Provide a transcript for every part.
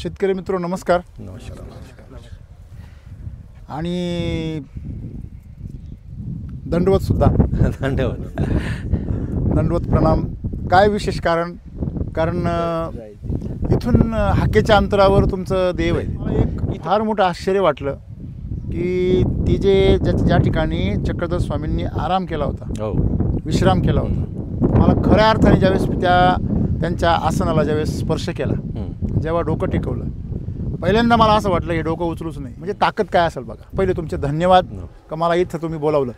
शेतकरी मित्र नमस्कार. नमस्कार. आणि दंडवत सुद्धा. दंडवत प्रणाम. काय विशेष कारण? कारण इथून हाकेच्या अंतरावर तुमचं देव आहे. मला एक फार मोठं आश्चर्य वाटलं की ती ज्या ठिकाणी चक्रधर स्वामींनी आराम केला होता, विश्राम केला होता, मला खऱ्या अर्थाने ज्यावेळेस त्यांच्या आसनाला ज्यावेळेस स्पर्श केला, जेव्हा डोकं टेकवलं, पहिल्यांदा मला असं वाटलं हे डोकं उचलूच नाही. म्हणजे ताकद काय असेल बघा. पहिले तुमचे धन्यवाद का मला इथं तुम्ही बोलावलं.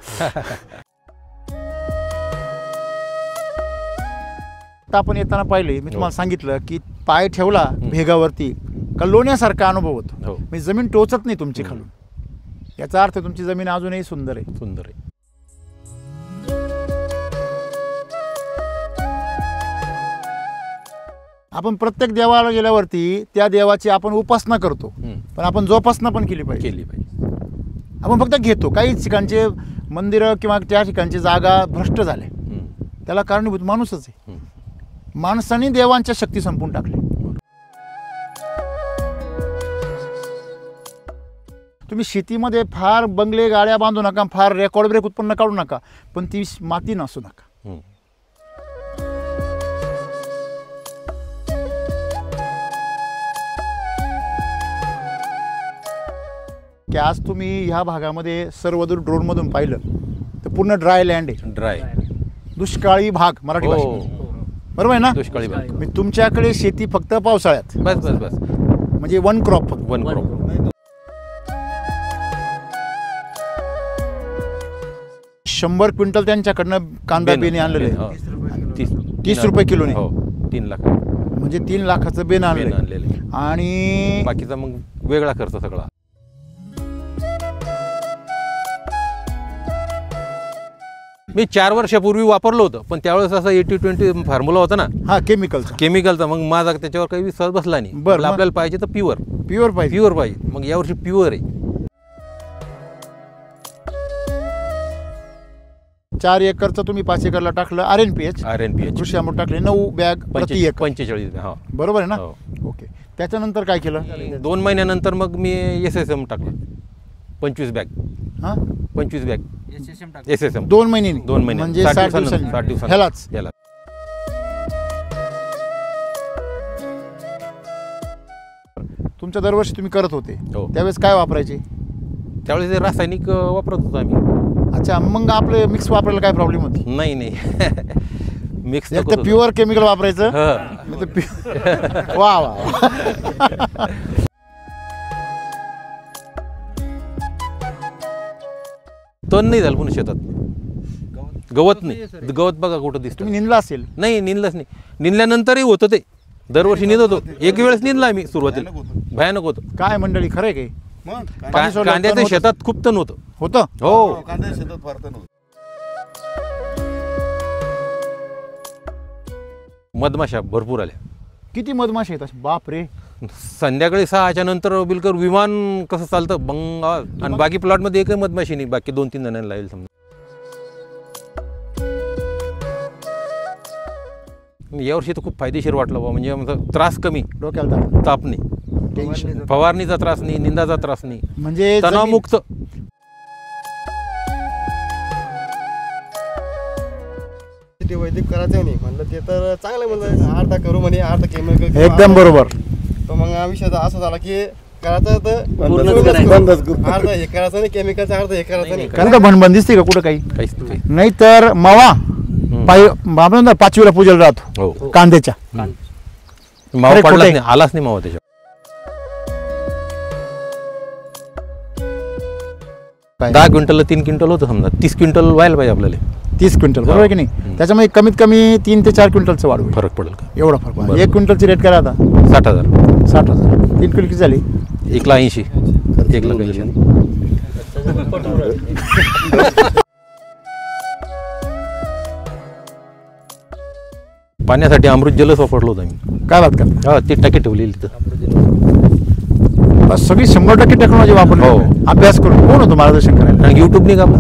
आता आपण येताना पाहिले, मी तुम्हाला सांगितलं की पाय ठेवला भेगावरती का लोण्यासारखा अनुभव होतो. म्हणजे जमीन टोचत नाही तुमची खालून. याचा अर्थ तुमची जमीन अजूनही सुंदर आहे. सुंदर आहे. आपण प्रत्येक देवाला गेल्यावरती त्या देवाची आपण उपासना करतो, पण आपण जोपासना पण केली पाहिजे. आपण फक्त घेतो. काही ठिकाणचे मंदिरं किंवा त्या ठिकाणची जागा भ्रष्ट झाले, त्याला कारणीभूत माणूसच आहे. माणसाने देवांच्या शक्ती संपून टाकली. तुम्ही शेतीमध्ये फार बंगले गाड्या बांधू नका, फार रेकॉर्ड ब्रेक उत्पन्न काढू नका, पण ती माती नसू नका. की आज तुम्ही ह्या भागामध्ये सर्वदूर ड्रोनमधून पाहिलं तर पूर्ण ड्राय लँड आहे. ड्राय, दुष्काळी भाग मराठी भाषेत. बरोबर आहे ना? दुष्काळी भाग. मी तुमच्याकडे शेती फक्त पावसाळ्यात. बस बस बस. म्हणजे वन क्रॉप. 100 क्विंटल त्यांच्याकडनं कांदा बेने आणलेले. 30 रुपये किलोने. 3 लाख. म्हणजे 3 लाखाचं बेन आणलेलं. आणि बाकीचा मग वेगळा खर्च सगळा. मी 4 वर्षापूर्वी वापरलं होतं, पण त्यावेळेस असा 80-20 फॉर्म्युला होता ना. हा, केमिकलचा. मग माझा त्याच्यावर काही विश्वास बसला नाही. बरं, आपल्याला पाहिजे तर प्युअर पाहिजे. मग यावर्षी प्युअर आहे. 4 एकरचं तुम्ही 5 एकरला टाकलं. RNPH कृषी अमृत टाकले. 9 बॅग प्रति एकर. 45. हा, बरोबर आहे ना? ओके. त्याच्यानंतर काय केलं? 2 महिन्यानंतर मग मी SSM टाकलं. 25 बॅग. हा, 25 बॅग SSM. 2 महिन्यांनी. 2 महिने म्हणजे 60 दिवसांनी. ह्यालाच तुमच्या दरवर्षी तुम्ही करत होते. त्यावेळेस काय वापरायचे? त्यावेळेस रासायनिक वापरत होतो आम्ही. अच्छा. मग आपलं मिक्स वापरायला काय प्रॉब्लेम होती? नाही मिक्स तर प्युअर केमिकल वापरायचं. वा वा. तण नाही झालं पुन्हा शेतात. गवत नाही. गवत बघा कुठं दिसतं. तुम्ही निंदला असेल? नाही, निंदलंच नाही. निंदल्यानंतरही होतं ते. दरवर्षी निंदत होतो. एक वेळेस निंदला आम्ही सुरुवातीला. भयानक होतं. काय मंडळी, खरं आहे काही? कांद्याच्या शेतात खूप तण होतं. हो, कांद्याच्या शेतात फार तण होतं. मधमाशा भरपूर आल्या. किती मधमाशा आहेत? बाप रे. संध्याकाळी 6च्या नंतर बिलकुल विमान कसं चालतं बंग. आणि बाकी प्लॉटमध्ये एकही मधमाशी नाही. बाकी 2-3 जणांना लागेल समजा. यावर्षी तर खूप फायदेशीर वाटलं बा. म्हणजे त्रास कमी. डोक्याला ताप नाही, टेन्शन, फवारणीचा त्रास नाही, निंदाचा त्रास नाही. म्हणजे तणावमुक्त. वैदिक करायचं नाही म्हणलं ते तर चांगलं. म्हणलं अर्धा करू म्हणे, अर्धा केमिकल. एकदम बरोबर. तर मग विषय असा झाला की करायचं तर अर्धा हे करायचं नाही, केमिकलचा अर्धा हे करायचं नाही. कारण का भणभण दिसते का कुठं? काहीच नाही. तर मावा आपण 5वीला पूजेला राहतो कांद्याच्या. मावा पडलाच नाही, आलाच नाही मावा त्याच्या. 10 क्विंटलला 3 क्विंटल होतं समजा. 30 क्विंटल व्हायला पाहिजे आपल्याला. 30 क्विंटल. बरोबर आहे की नाही? त्याच्यामध्ये कमीत कमी 3 ते 4 क्विंटलचं वाढ. फरक पडेल का? एवढा फरक. 1 क्विंटलची रेट काय आता? 60,000. 60,000. 3 क्विंटल किती झाली? 1,80,000. 1,80,000. पाण्यासाठी अमृत जलच वापरलं होतं आम्ही. काय बात करता? हा, ती टाकी ठेवलेली तिथं. सगळी 100% टेक्नॉलॉजी वापरली. अभ्यास करून. कोण होतो मार्गदर्शन करायला? YouTube नाही का आपलं?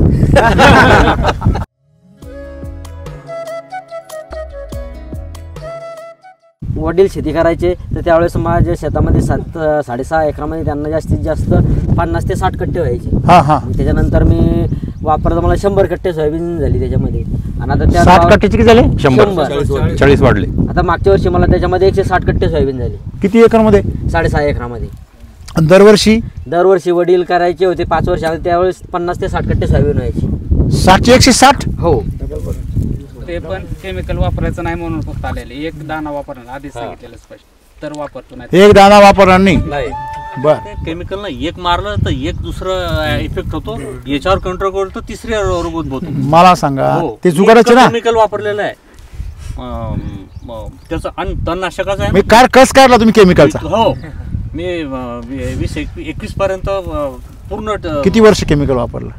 वडील शेती करायचे तर त्यावेळेस माझ्या शेतामध्ये 7-6.5 एकरामध्ये त्यांना जास्तीत जास्त 50 ते 60 कट्टे व्हायचे. हा हा. मग त्याच्यानंतर मी वापरता मला 100 कट्टे सोयाबीन झाली त्याच्यामध्ये. आणि आता त्या 60 कट्ट्याचे किती झाले? 100 40 वाढले. आता मागच्या वर्षी मला त्याच्यामध्ये 160 कट्टे सोयाबीन झाली किती एकरमध्ये? 6.5 एकरामध्ये. आणि दरवर्षी वडील करायचे होते 5 वर्ष, त्यावेळेस 50 ते 60 कट्टे सोयाबीन व्हायची. 60 160? हो. ते पण केमिकल वापरायचं नाही म्हणून फक्त आलेले, एक दाना वापरणार आधीच सांगितलेलं स्पष्ट, तर वापरतो नाही. एक दाना वापरणार नाही. बर. केमिकल ना एक मारलं तर एक दुसरं इफेक्ट होतो, याच्यावर कंट्रोल करतो, तिसऱ्या रोग उद्भवतो. मला सांगा ते जुगाडाचे ना केमिकल वापरलेलं आहे त्याचं तणनाशकाचं आहे. मी कस काढला तुम्ही केमिकलचा? हो, मी 20-21 पर्यंत पूर्ण किती वर्ष केमिकल वापरलं?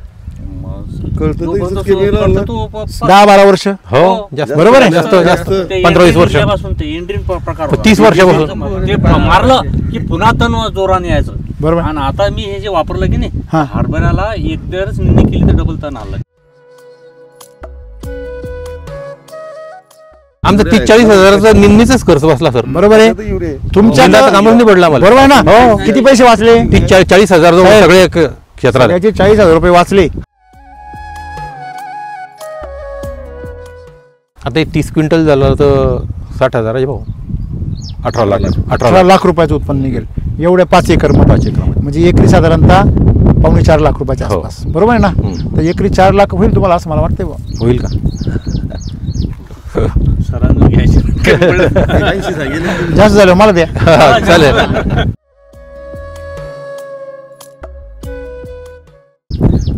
10-12 वर्ष. हो जास्त, बरोबर आहे. जास्त 15-20 वर्ष, ते इंड्रीन प्रकार 30 वर्षापासून ते मारलं की पुन्हा तण जोराने यायचं. बरोबर. आणि आता मी हे जे वापरलं की नाही, हा. हरभऱ्याला एक दरच निंदणी केली तर डबल तण आलं. आमचं 30-40 हजाराचा निम्मीचाच खर्च बसला सर. बरोबर आहे. तुमच्या यंदाचं कामच नाही पडलं मला. बरोबर आहे ना? हो. किती पैसे वाचले? 30-40 हजार सगळे क्षेत्रात. त्याचे 40,000 रुपये वाचले. आता 30 क्विंटल झालं तर 60,000 भाऊ, 18 लाख रुपयाचं उत्पन्न निघेल एवढ्या 5 एकर म्हणजे एकरी साधारणतः 4.25 लाख रुपयाच्या हो. आसपास. बरोबर आहे ना? तर एकरी 4 लाख होईल तुम्हाला असं मला वाटतंय. होईल का? सरांना घ्यायचे जास्त झालं मला द्या. चालेल.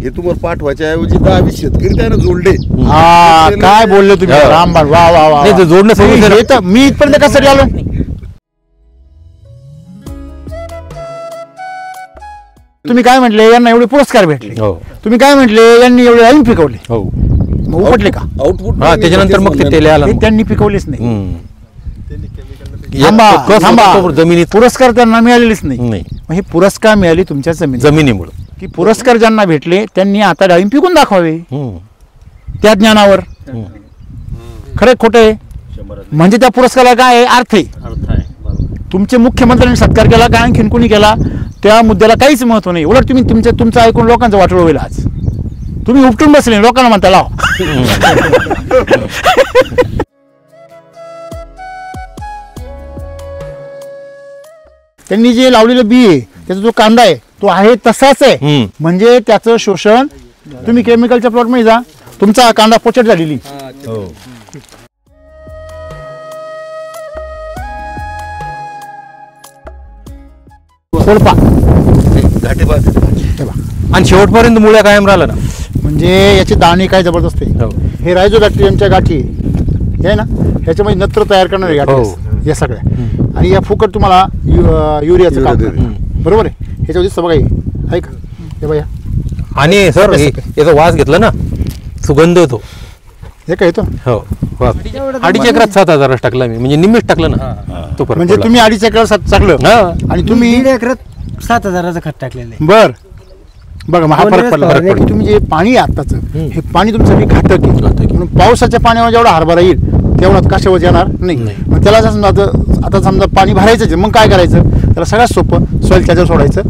हे तुम्हाला पाठवायच्या ऐवजी 10-20 शेतकरी त्यानं जोडले. हा, काय बोलले तुम्ही हो. रामबाण. वा वा वा. नाही, ते जोडणं सोडून हे तर मी इथपर्यंत कशासाठी आलो? तुम्ही काय म्हटले? यांना एवढे पुरस्कार भेटले. हो तुम्ही काय म्हटले? यांनी एवढे ऐन पिकवले. हो. मग उपटले का? आउटपुट हा, त्याच्यानंतर मग ते तेल आलं. हे त्यांनी पिकवलेच नाही. थांबा, थांबा. जमिनीत पुरस्कार त्यांना मिळालेलेच नाही. नाही, मग हे पुरस्कार मिळाले तुमच्या जमिनीमुळे. की पुरस्कार ज्यांना भेटले त्यांनी आता डाळिंब पिकून दाखवावे त्या ज्ञानावर. खरे खोटे म्हणजे त्या पुरस्काराला काय आहे? अर्थ आहे. तुमचे मुख्यमंत्र्यांनी सत्कार केला का आणखीन कोणी केला त्या मुद्द्याला काहीच महत्व नाही. उलट तुम्ही तुमचं ऐकून लोकांचं वाटोळं होईल. आज तुम्ही उपटून बसले, लोकांना म्हणता लाव. त्यांनी जे लावलेलं बी आहे त्याचा जो कांदा आहे तो आहे तसाच आहे. म्हणजे त्याचं शोषण तुम्ही केमिकलच्या प्लॉट मध्ये जा, तुमचा कांदा पोचट झालेली. आणि शेवटपर्यंत मुळ्या कायम राहिला ना. म्हणजे याचे दाणे काय जबरदस्त आहे. हे रायझोबॅक्टेरियमच्या गाठी आहे ना, ह्याच्यामध्ये नत्र तयार करणारे गाठी या सगळ्या. आणि या फुकट तुम्हाला युरियाचं काम करणार. बरोबर आहे. ह्याच्या दिसतं बघा आहे का हे बघा. आणि सर याचा वास घेतला ना, सुगंध येतो. हे काय येतो? हो. 2.5 एकरात 7,000 टाकला मी, म्हणजे निम्मीच टाकलं ना. तो म्हणजे तुम्ही 2.5 एकरात टाकलं आणि तुम्ही 1.5 एकरात 7,000चं खत टाकलेलं आहे. बर. बघा मग हा फरक पडला. तुम्ही जे पाणी आहे आत्ताचं हे पाणी तुमच्यासाठी घातक आहे. म्हणून पावसाच्या पाण्यावर जेवढा हरभरा येईल तेवढा कशावर येणार नाही. मग त्याला आता समजा पाणी भरायचं, मग काय करायचं? त्याला सगळ्यात सोपं सॉइल चार्जर सोडायचं,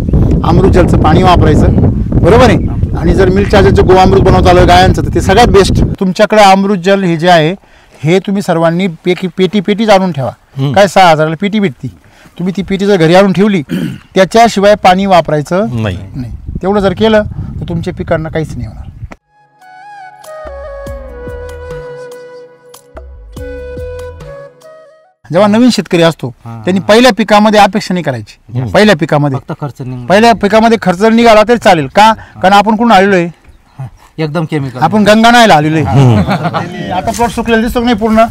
अमृत जलचं पाणी वापरायचं. बरोबर आहे. आणि जर मिल्क चार्जरचं गोअमृत बनवता आलं गायांचं तर ते सगळ्यात बेस्ट. तुमच्याकडे अमृत जल हे जे आहे हे तुम्ही सर्वांनी पेटीच आणून ठेवा. काय 6,000ला पेटी भेटती. तुम्ही ती पेटी जर घरी आणून ठेवली त्याच्याशिवाय पाणी वापरायचं नाही. तेवढं जर केलं तर तुमच्या पिकांना काहीच नाही होणार. जेव्हा नवीन शेतकरी असतो त्यांनी पहिल्या पिकामध्ये अपेक्षा नाही करायची. पहिल्या पिकामध्ये खर्च निघाला तरी चालेल का? कारण आपण कुठून आलेलो आहे? एकदम केमिकल. आपण गंगा नायला आलेलो आहे. आता प्लॉट सुकलेला दिसतो नाही पूर्ण?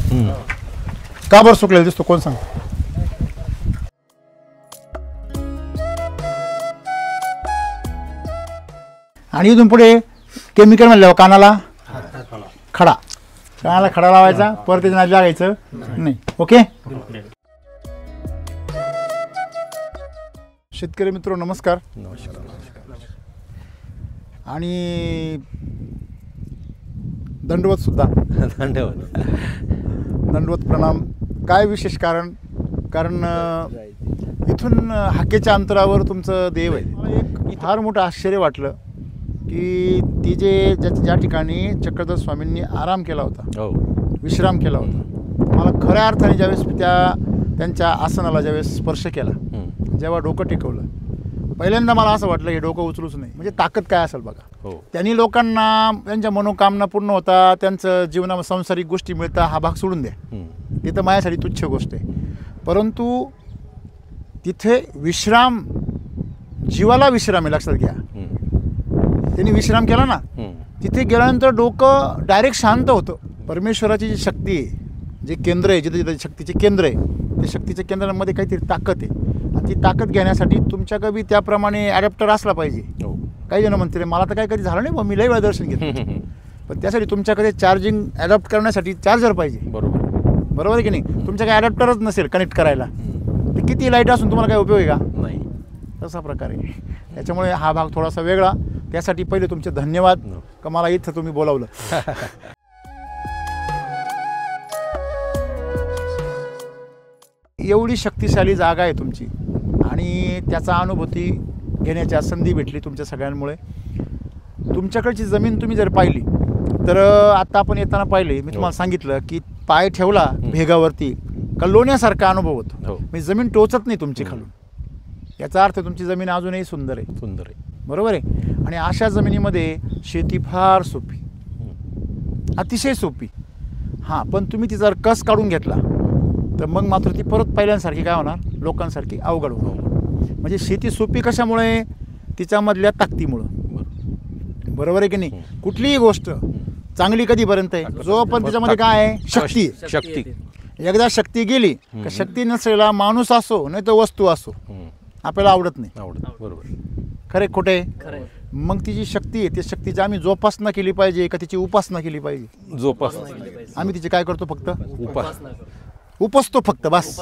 का बरं सुकलेला दिसतो कोण सांग? आणि इथून पुढे केमिकल म्हणल्यावर कानाला खडा लावायचा, परत त्याच्या नादी लागायचं नाही. ओके. शेतकरी मित्र नमस्कार. आणि दंडवत सुद्धा. धन्यवाद. दंडवत प्रणाम. काय विशेष कारण कारण इथून हाकेच्या अंतरावर तुमचं देव आहे. मला एक फार मोठं आश्चर्य वाटलं की ती ज्या ठिकाणी चक्रधर स्वामींनी आराम केला होता, हो विश्राम केला होता, मला खऱ्या अर्थाने ज्यावेळेस त्यांच्या आसनाला ज्यावेळेस स्पर्श केला, जेव्हा डोकं टेकवलं, पहिल्यांदा मला असं वाटलं हे डोकं उचलूच नाही. म्हणजे ताकद काय असेल बघा. हो त्यांनी लोकांना त्यांच्या मनोकामना पूर्ण होता, त्यांचं जीवनामध्ये सांसारिक गोष्टी मिळता, हा भाग सोडून द्या, ते तर माझ्यासाठी तुच्छ गोष्ट आहे. परंतु तिथे विश्राम, जीवाला विश्राम आहे, लक्षात घ्या. त्यांनी विश्राम केला ना, तिथे गेल्यानंतर डोकं डायरेक्ट शांत होतं. परमेश्वराची जी शक्ती आहे, जे केंद्र आहे, जिथे जिथे शक्तीचे केंद्र आहे, त्या शक्तीच्या केंद्रामध्ये काहीतरी ताकद आहे. आणि ती ताकद घेण्यासाठी तुमच्याकडे त्याप्रमाणे ॲडॅप्टर असला पाहिजे. काही जण म्हणते मला तर काही कधी झालं नाही, मी लई वेळा दर्शन घेतो, पण त्यासाठी तुमच्याकडे चार्जिंग ॲडॅप्ट करण्यासाठी चार्जर पाहिजे. बरोबर आहे की नाही. तुमच्याकडे ॲडॅप्टरच नसेल कनेक्ट करायला, तर किती लाईट असून तुम्हाला काय उपयोग आहे का? नाही. तसा प्रकार आहे. त्याच्यामुळे हा भाग थोडासा वेगळा. त्यासाठी पहिले तुमचे धन्यवाद का मला इथं तुम्ही बोलावलं. एवढी शक्तिशाली जागा आहे तुमची आणि त्याचा अनुभूती घेण्याची संधी भेटली तुमच्या सगळ्यांमुळे. तुमच्याकडची जमीन तुम्ही जर पाहिली तर आता आपण येताना पाहिले, मी तुम्हाला सांगितलं की पाय ठेवला भेगावरती का लोण्यासारखा अनुभव होतो. म्हणजे जमीन टोचत नाही तुमची खालून. याचा अर्थ तुमची जमीन अजूनही सुंदर आहे. सुंदर आहे, बरोबर आहे. आणि अशा जमिनीमध्ये शेती फार सोपी, अतिशय सोपी. हां, पण तुम्ही तिचा कस काढून घेतला तर मग मात्र ती परत पहिल्यांसारखी काय होणार, लोकांसारखी अवघड होणार. म्हणजे शेती सोपी कशामुळे? तिच्यामधल्या ताकदीमुळं. बरोबर आहे की नाही. कुठलीही गोष्ट चांगली कधीपर्यंत आहे, जो पण त्याच्यामध्ये काय आहे, शक्ती. शक्ती एकदा शक्ती गेली का शक्ती नसलेला माणूस असो नाही तर वस्तू असो आपल्याला आवडत नाही. बरोबर. खरे खोटे? मग ती जी शक्ती आहे, त्या शक्तीची आम्ही जोपासना केली पाहिजे का तिची उपासना केली पाहिजे? जोपासना. आम्ही तिची काय करतो? फक्त उपसतो फक्त, बस.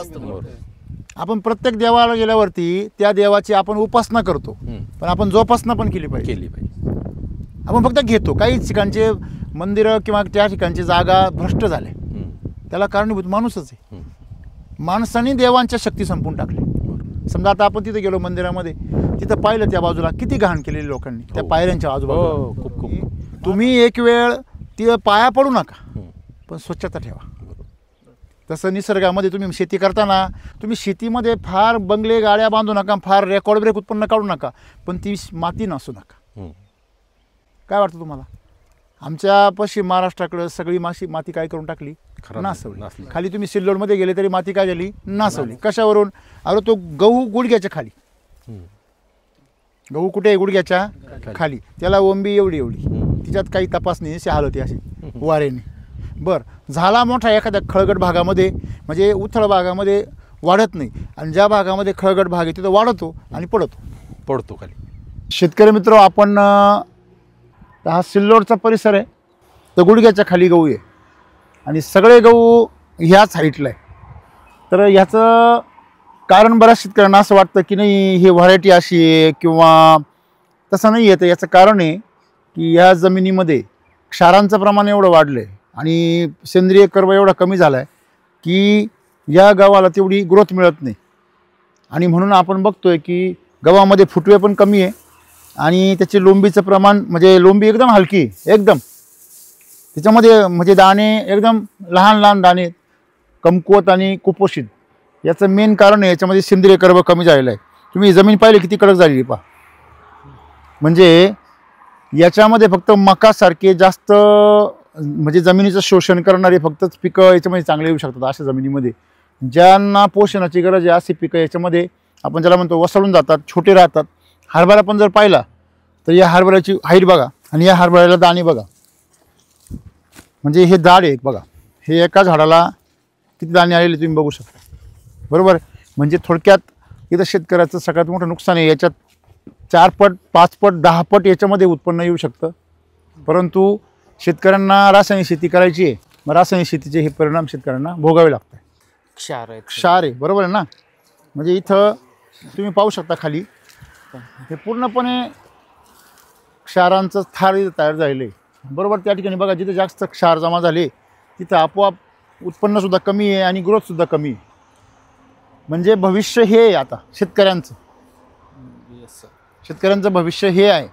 आपण प्रत्येक देवाला गेल्यावरती त्या देवाची आपण उपासना करतो, पण आपण जोपासना पण केली पाहिजे. आपण फक्त घेतो. काही ठिकाणचे मंदिरं किंवा त्या ठिकाणची जागा भ्रष्ट झाल्या, त्याला कारणीभूत माणूसच आहे. माणसाने देवांच्या शक्ती संपून टाकली. समजा आता आपण तिथे गेलो मंदिरामध्ये, तिथं पाहिलं त्या बाजूला किती घाण केलेली लोकांनी त्या पायऱ्यांच्या आजूबाजूला. खूप. तुम्ही एक वेळ ती पाया पडू नका, पण स्वच्छता ठेवा. तसं निसर्गामध्ये तुम्ही शेती करताना तुम्ही शेतीमध्ये फार बंगले गाड्या बांधू नका, फार रेकॉर्ड ब्रेक उत्पन्न काढू नका, पण ती माती नसू नका. काय वाटतं तुम्हाला? आमच्या पश्चिम महाराष्ट्राकडं सगळी माती काय करून टाकली? नासवली. खाली तुम्ही सिल्लोडमध्ये गेले तरी माती काय झाली? नासवली. कशावरून? अरे तो गहू गुडघ्याच्या खाली. गहू कुठे आहे? गुडघ्याच्या खाली. त्याला ओंबी एवढी एवढी, तिच्यात काही तपास नाही, अशी हालत अशी वारेने. बरं, झाला मोठा एखाद्या खळगट भागामध्ये, म्हणजे उथळ भागामध्ये वाढत नाही, आणि ज्या भागामध्ये खळगट भाग आहे तिथं वाढतो आणि पडतो खाली. शेतकरी मित्र, आपण हा सिल्लोडचा परिसर आहे, तर गुडघ्याच्या खाली गहू आहे आणि सगळे गहू ह्याच हाईटला आहे. तर ह्याचं कारण बऱ्याच शेतकऱ्यांना असं वाटतं की नाही ही व्हरायटी अशी आहे किंवा तसं नाही आहे. तर याचं कारण आहे की या जमिनीमध्ये क्षारांचं प्रमाण एवढं वाढलं आहे आणि सेंद्रिय कर्ब एवढा कमी झाला आहे की या गव्हाला तेवढी ग्रोथ मिळत नाही. आणि म्हणून आपण बघतोय की गव्हामध्ये फुटवे पण कमी आहे आणि त्याचे लोंबीचं प्रमाण, म्हणजे लोंबी एकदम हलकी, एकदम त्याच्यामध्ये म्हणजे दाणे एकदम लहान लहान दाणे, कमकुवत आणि कुपोषित. याचं मेन कारण आहे याच्यामध्ये सेंद्रिय कर्ब कमी झालेलं आहे. तुम्ही जमीन पाहिली किती कडक झालेली पहा. म्हणजे याच्यामध्ये फक्त मकासारखे जास्त म्हणजे जमिनीचं शोषण करणारे फक्तच पिकं याच्यामध्ये चांगले येऊ शकतात. अशा जमिनीमध्ये ज्यांना पोषणाची गरज आहे असे पिकं याच्यामध्ये आपण ज्याला म्हणतो वसळून जातात, छोटे राहतात. हरभरा पण जर पाहिला तर या हरभऱ्याची हाईट बघा आणि या हरभऱ्याला दाणे बघा. म्हणजे हे झाड आहे बघा, हे एका झाडाला किती दाणे आलेले तुम्ही बघू शकता. बरोबर. म्हणजे थोडक्यात इथं शेतकऱ्याचं सगळ्यात मोठं नुकसान आहे. याच्यात 4 पट 5 पट 10 पट याच्यामध्ये उत्पन्न येऊ शकतं. परंतु शेतकऱ्यांना रासायनिक शेती करायची आहे, मग रासायनिक शेतीचे हे परिणाम शेतकऱ्यांना भोगावे लागतात. क्षार आहे. बरोबर आहे ना. म्हणजे इथं तुम्ही पाहू शकता खाली हे पूर्णपणे क्षारांचं थार तयार झालेलं आहे. बरोबर. त्या ठिकाणी बघा जिथे जास्त क्षार जमा झाले तिथं आपोआप उत्पन्नसुद्धा कमी आहे आणि ग्रोथसुद्धा कमी आहे. म्हणजे भविष्य हे आहे आता शेतकऱ्यांचं. शेतकऱ्यांचं भविष्य हे आहे.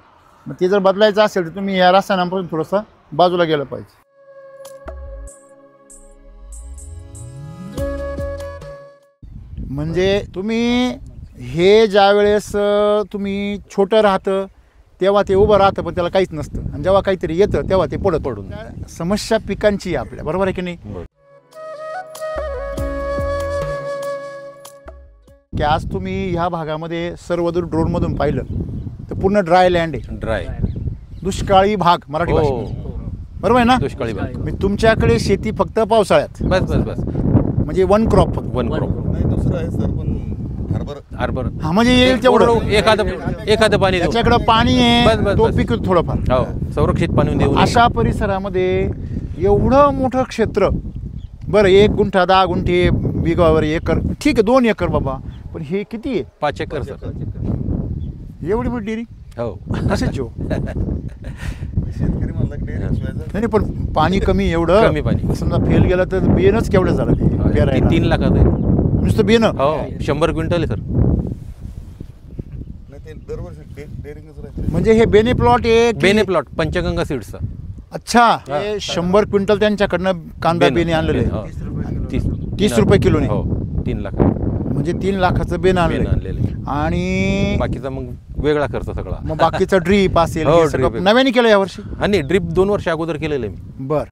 मग ते जर बदलायचं असेल तर तुम्ही या रसायनांपासून थोडंसं बाजूला गेलं पाहिजे. म्हणजे तुम्ही हे ज्या वेळेस तुम्ही छोटं राहतं तेव्हा ते उभं राहतं पण त्याला काहीच नसतं, आणि जेव्हा काहीतरी येतं तेव्हा ते पडून समस्या पिकांची आहे आपल्या, बरोबर आहे की नाही? की आज तुम्ही ह्या भागामध्ये सर्वदूर ड्रोनमधून पाहिलं तर पूर्ण ड्राय लँड आहे, ड्राय दुष्काळी भाग मराठी भाषेत, बरोबर आहे ना? दुष्काळी भाग. मी तुमच्याकडे शेती फक्त पावसाळ्यात, बस बस बस म्हणजे वन क्रॉप फक्त. One crop. नाही दुसरं आहे सर पण हरभरा हा म्हणजे येईल तेवढं, एखादं पाणी देऊ. त्याच्याकडं पाणी बस, आहे बस, तो बस. पीक थोडंफार. हो, संरक्षित पाणी देऊ. अशा परिसरामध्ये एवढं मोठं क्षेत्र, बरं 1 गुंठा 10 गुंठे बिगावर एकर ठीक आहे, 2 एकर बाबा, पण हे किती आहे? 5 एकर सर. एवढी मोठी डेअरी हो कशाची हो? शेतकरी म्हणला की डेअरी शिवायचं. नाही पण पाणी कमी, एवढं कमी पाणी. समजा फेल गेला तर बियाणंच केवढं झालं ते पेरायला? 3 लाखात आहे. नुसतं बियाणं. हो 100 क्विंटल आहे सर. नाही ते दरवर्षी डेअरिंगच राहते. म्हणजे हे बेने प्लॉट आहे की- बेने प्लॉट पंचगंगा सीड्सचा. अच्छा, हे 100 क्विंटल त्यांच्याकडनं कांदा बेने आणलेले हो. 30 रुपये किलोने. हो 3 लाख म्हणजे 3 लाखाचं बेन आणलेलं आणलेले. आणि बाकीचा मग वेगळा खर्च सगळा. मग बाकीचं ड्रीप असेल हो, हे सगळं drip. नव्याने केलं यावर्षी? हा नाही, ड्रिप 2 वर्ष अगोदर केलेलं आहे मी. बर.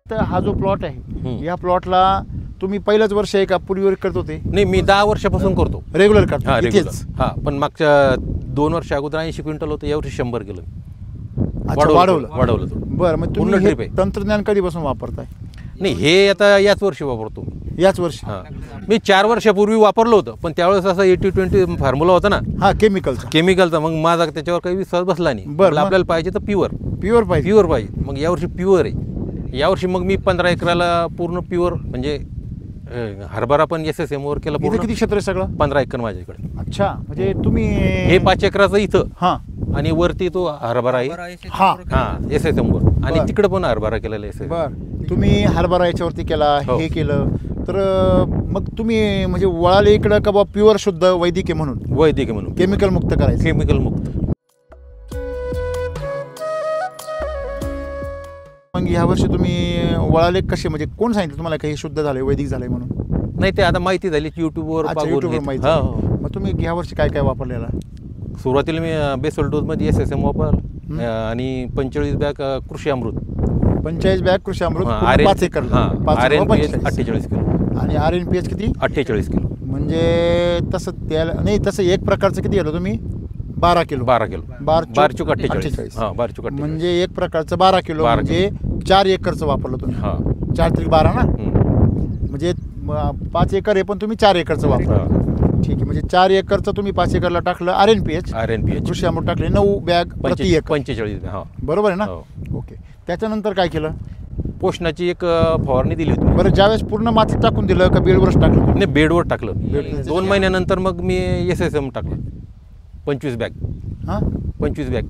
तर हा जो प्लॉट आहे या प्लॉटला तुम्ही पहिलंच वर्ष आहे का पूर्वी करत होते? नाही, मी 10 वर्षापासून करतो. रेग्युलर हा करतो रेग्युलर. इथेच? हा पण मागच्या 2 वर्ष अगोदर 80 क्विंटल होतं, यावर्षी 100 केलं. अच्छा, वाढवलं. थोडं. बरं, मग पूर्ण तुम्ही drip हे आहे. तंत्रज्ञान कधीपासून वापरताय? नाही, हे आता याच वर्षी वापरतो. याच वर्षी? हा मी 4 वर्षापूर्वी वापरलं होतं, पण त्यावेळेस असा 80-20 फॉर्म्युला होता ना हा केमिकलचा. केमिकलचा, मग माझा त्याच्यावर काही विश्वास बसला नाही. बरं, मग? आपल्याला पाहिजे तर प्युअर पाहिजे. प्युअर पाहिजे. मग यावर्षी प्युअर आहे. यावर्षी मग मी 15 एकराला पूर्ण प्युअर म्हणजे हरभरा पण SSM वर केला. इथे पूर्ण किती क्षेत्र आहे सगळं? 15 एकर माझ्याकडे. अच्छा, म्हणजे तुम्ही हे 5 एकराचं इथं हा आणि वरती तो हरभरा आहे. हा हा SSM वर, आणि बरं. तिकडे पण हरभरा केलेला आहे. बर. तुम्ही हरभरा याच्यावरती केला, हो. हे केलं तर मग तुम्ही म्हणजे वळाले इकडं का बा प्युअर शुद्ध वैदिक आहे म्हणून वैदिक म्हणून केमिकल मुक्त करायचं? केमिकल मुक्त. मग ह्या वर्षी तुम्ही वळाले कसे, म्हणजे कोण सांगितलं तुम्हाला काही शुद्ध झालंय वैदिक झालंय म्हणून? नाही, ते आता माहिती झाली युट्यूबवर. अच्छा, युट्यूबवर माहिती. मग तुम्ही ह्या वर्षी काय काय वापरलेला? सुरुवातीला मी बेसल डोसमध्ये SSM वापरलं आणि 45 बॅग कृषी अमृत. 45 बॅग कृषी अमृत हा, पूर्ण 5 एकर. RNPH 48 kilo. आणि RNPH किती? 48 किलो. म्हणजे तसं त्याला नाही, तसं एक प्रकारचं किती गेलं तुम्ही? 12 किलो. 12 किलो. 12 चूक 48. हा 12 चूक 48. म्हणजे एक प्रकारचं 12 किलो, 12 म्हणजे 4 एकरचं वापरलं तुम्ही. हा 4 त्रिक 12 ना, हम्म. म्हणजे 5 एकर आहे पण तुम्ही 4 एकरचं वापरलं. ठीक आहे, म्हणजे 4 एकरचं तुम्ही 5 एकरला टाकलं RNPH कृषी अमृत टाकले 9 बॅग प्रति एकर. 45. हा बरोबर आहे ना? हो. ओके. त्याच्यानंतर काय केलं? पोषणाची एक फवारणी दिली होती. बरं, ज्यावेळेस पूर्ण मातीत टाकून दिलं का बेडवरच टाकलं? नाही, बेडवर टाकलं. बेडवर. 2 महिन्यानंतर मग मी SSM टाकलं. 25 बॅग. हां, 25 बॅग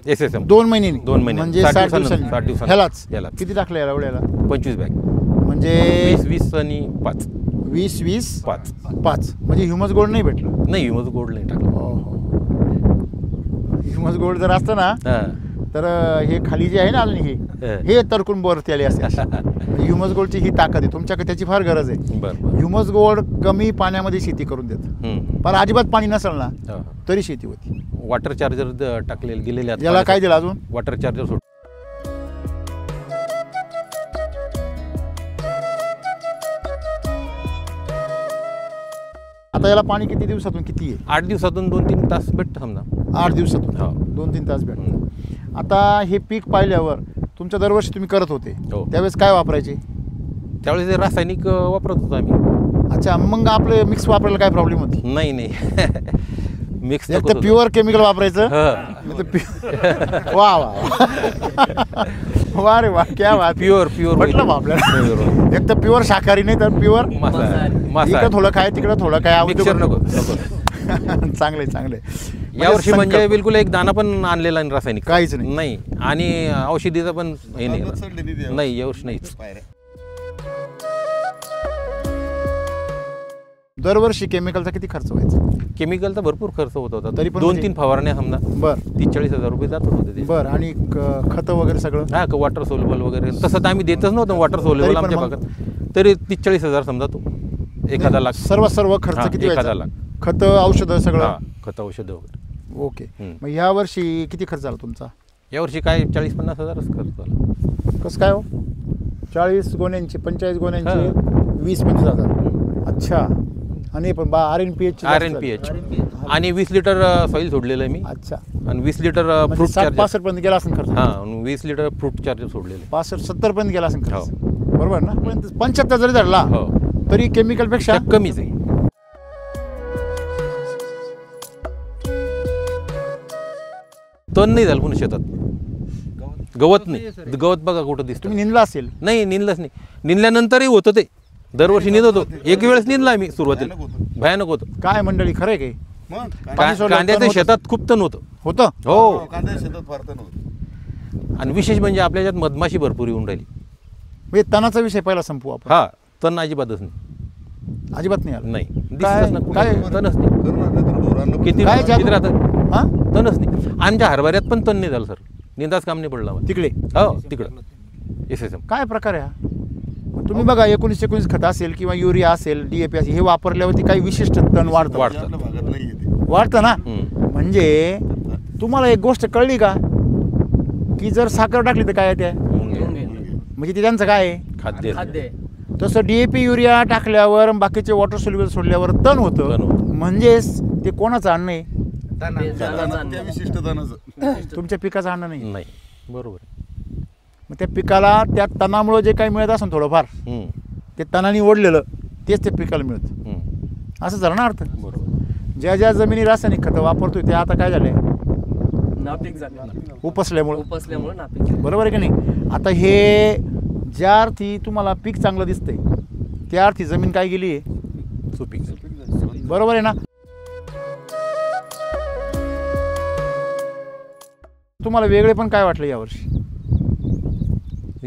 SSM. 2 महिन्यांनी? 2 महिने म्हणजे 60 60 दिवसांनी. दिवसांनी ह्यालाच यालाच किती टाकलं याला एवढ्याला? 25 बॅग. म्हणजे 20 आणि 5. 20 5 5 म्हणजे ह्युमस गोल्ड नाही भेटलं? नाही, ह्युमस गोल्ड नाही टाकलं. ह्युमस गोल्ड जर असतं ना हा. तर हे खाली जे आहे ना आलनी हे तरकून वरती आले असते. ह्युमस गोल्डची ही ताकद आहे तुमच्याकडे, त्याची फार गरज आहे. बरं. ह्युमस गोल्ड कमी पाण्यामध्ये शेती करून देतं. पण अजिबात पाणी नसेल ना तरी शेती होती. वॉटर चार्जर टाकलेले दिलेले आहेत. याला काय दिलं अजून? वॉटर चार्जर सोड. आता याला पाणी किती दिवसातून किती आहे? 8 दिवसातून 2-3 तास भेटतं समजा. 8 दिवसातून हो. 2-3 तास भेटतं. आता हे पीक पाहिल्यावर तुमच्या दरवर्षी तुम्ही करत होते हो. त्यावेळेस काय वापरायचे? त्यावेळेस ते रासायनिक वापरत होतो आम्ही. अच्छा, मग आपले मिक्स वापरायला काय प्रॉब्लेम होती? नाही मिक्स एक तर प्युअर केमिकल वापरायचं. वा वा वा रे वा, क्या बात. प्युअर म्हटलं मग आपल्याला एक तर प्युअर शाकाहारी नाही तर प्युअर इकडं थोडं काय तिकडं थोडं काय. मिक्सर नको. चांगले चांगले. यावर्षी म्हणजे बिलकुल एक दाना पण आणलेला नाही रासायनिक, काहीच नाही. नाही. आणि औषधीचं पण हे चढले नाही नाही, नाही यावर्षी नाहीच. दरवर्षी केमिकलचा किती खर्च व्हायचा? केमिकलचा भरपूर खर्च होत होता, तरी पण 2-3 फवारण्या समजा बर 30-40 हजार रुपये जात होते ते. बर आणि खतं वगैरे सगळं हा, वॉटर सोलेबल वगैरे तसं तर आम्ही देतच नव्हतं वॉटर तरी सोलेबल पण आमच्या मग- भागात. तरी 30-40 हजार समजा तो एखादा लाख. सर्व खर्च हा, किती एखादा व्हायचा? लाख. खतं औषधं हा, सगळं खतं औषधं वगैरे. ओके. हम्म. मग ह्या वर्षी किती खर्च झाला तुमचा? यावर्षी काय 40-50 हजारच खर्च झाला. कसं काय हो? 40 गोण्यांचे 45 गोण्यांचे 20-25 हजार. अच्छा. आणि पण RNPH RNPH आणि 20 लिटर सॉईल सोडलेलं आहे मी, अच्छा. आणि 20 लिटर म्हणजे फ्रूट 60-65 चार्जर. पर्यंत गेला असेल खर्च. हा, आणि 20 लिटर फ्रूट चार्जर सोडलेले. 65-70 पर्यंत गेला असेल खर्च. बरोबर ना? पण 75 जरी धरला हो, तरी केमिकल पेक्षा ते कमीच आहे. तण नाही झालं पुन्हा शेतात, गवत नाही. गवत बघा कुठं दिसतं. तुम्ही निंदला असेल. नाही, निंदलंच नाही. निंदल्यानंतरही होतं ते, दरवर्षी निंद होतो. एक वेळेस निंदला आम्ही सुरुवातीला, भयानक होतं. काय मंडळी, खरं आहे काही? पाणी सोडलं, तण कांद्याच्या होतं. शेतात खूप तण होतं. होतं. हो, कांद्या शेतात फार तण होतं. आणि विशेष म्हणजे आपल्या याच्यात मधमाशी भरपूर येऊन राहिली. म्हणजे तणाचा विषय पहिला संपू आपण. हा, तण अजिबातच नाही. अजिबात नाही आलं. नाही, काय- दिसतच ना कुठं. काय- तणच नाही. करणार नाही तर ढोरांना किती काय किती राहतं? हा तणच नाही. आमच्या हरभऱ्यात पण तण नाही झालं सर, निंदाच काम नाही पडलं आम्हाला. तिकडे हो, तिकडं SSM. काय प्रकार आहे हा? मग तुम्ही बघा 19 खत असेल किंवा युरिया असेल, DAP असेल, हे वापरल्यावरती काही विशिष्ट तण वाढतं. वाढतं. आपल्या भागात नाही येते. वाढतं ना? हम्म. म्हणजे तुम्हाला एक गोष्ट कळली का, की जर साखर टाकली तर काय येते? म्हणजे ते त्यांचं काय आहे? खाद्य. तसं DAP युरिया टाकल्यावर बाकीचे वॉटर सोल्युबल सोडल्यावर तण तण होतं. होतं. म्हणजेच ते कोणाचं अन्न आहे? त्या विशिष्ट तणाचं तुमच्या पिकाचं अन्न नाही. नाही, बरोबर आहे. मग त्या पिकाला त्या तणामुळं जे काही मिळत असेल थोडंफार, हम्म, ते तणाने ओढलेलं तेच त्या पिकाला मिळतं. हम्म, असं झालं ना अर्थ? बरोबर. ज्या ज्या जमिनी रासायनिक खतं वापरतोय ते आता काय झालंय? नापीक झालं, उपसल्यामुळं. उपसल्यामुळे नापीक. बरोबर आहे की नाही? आता हे ज्या अर्थी तुम्हाला पीक चांगलं दिसतंय त्या अर्थी जमीन काय गेली आहे? सुपीक. बरोबर आहे ना? तुम्हाला वेगळे पण काय वाटलं यावर्षी?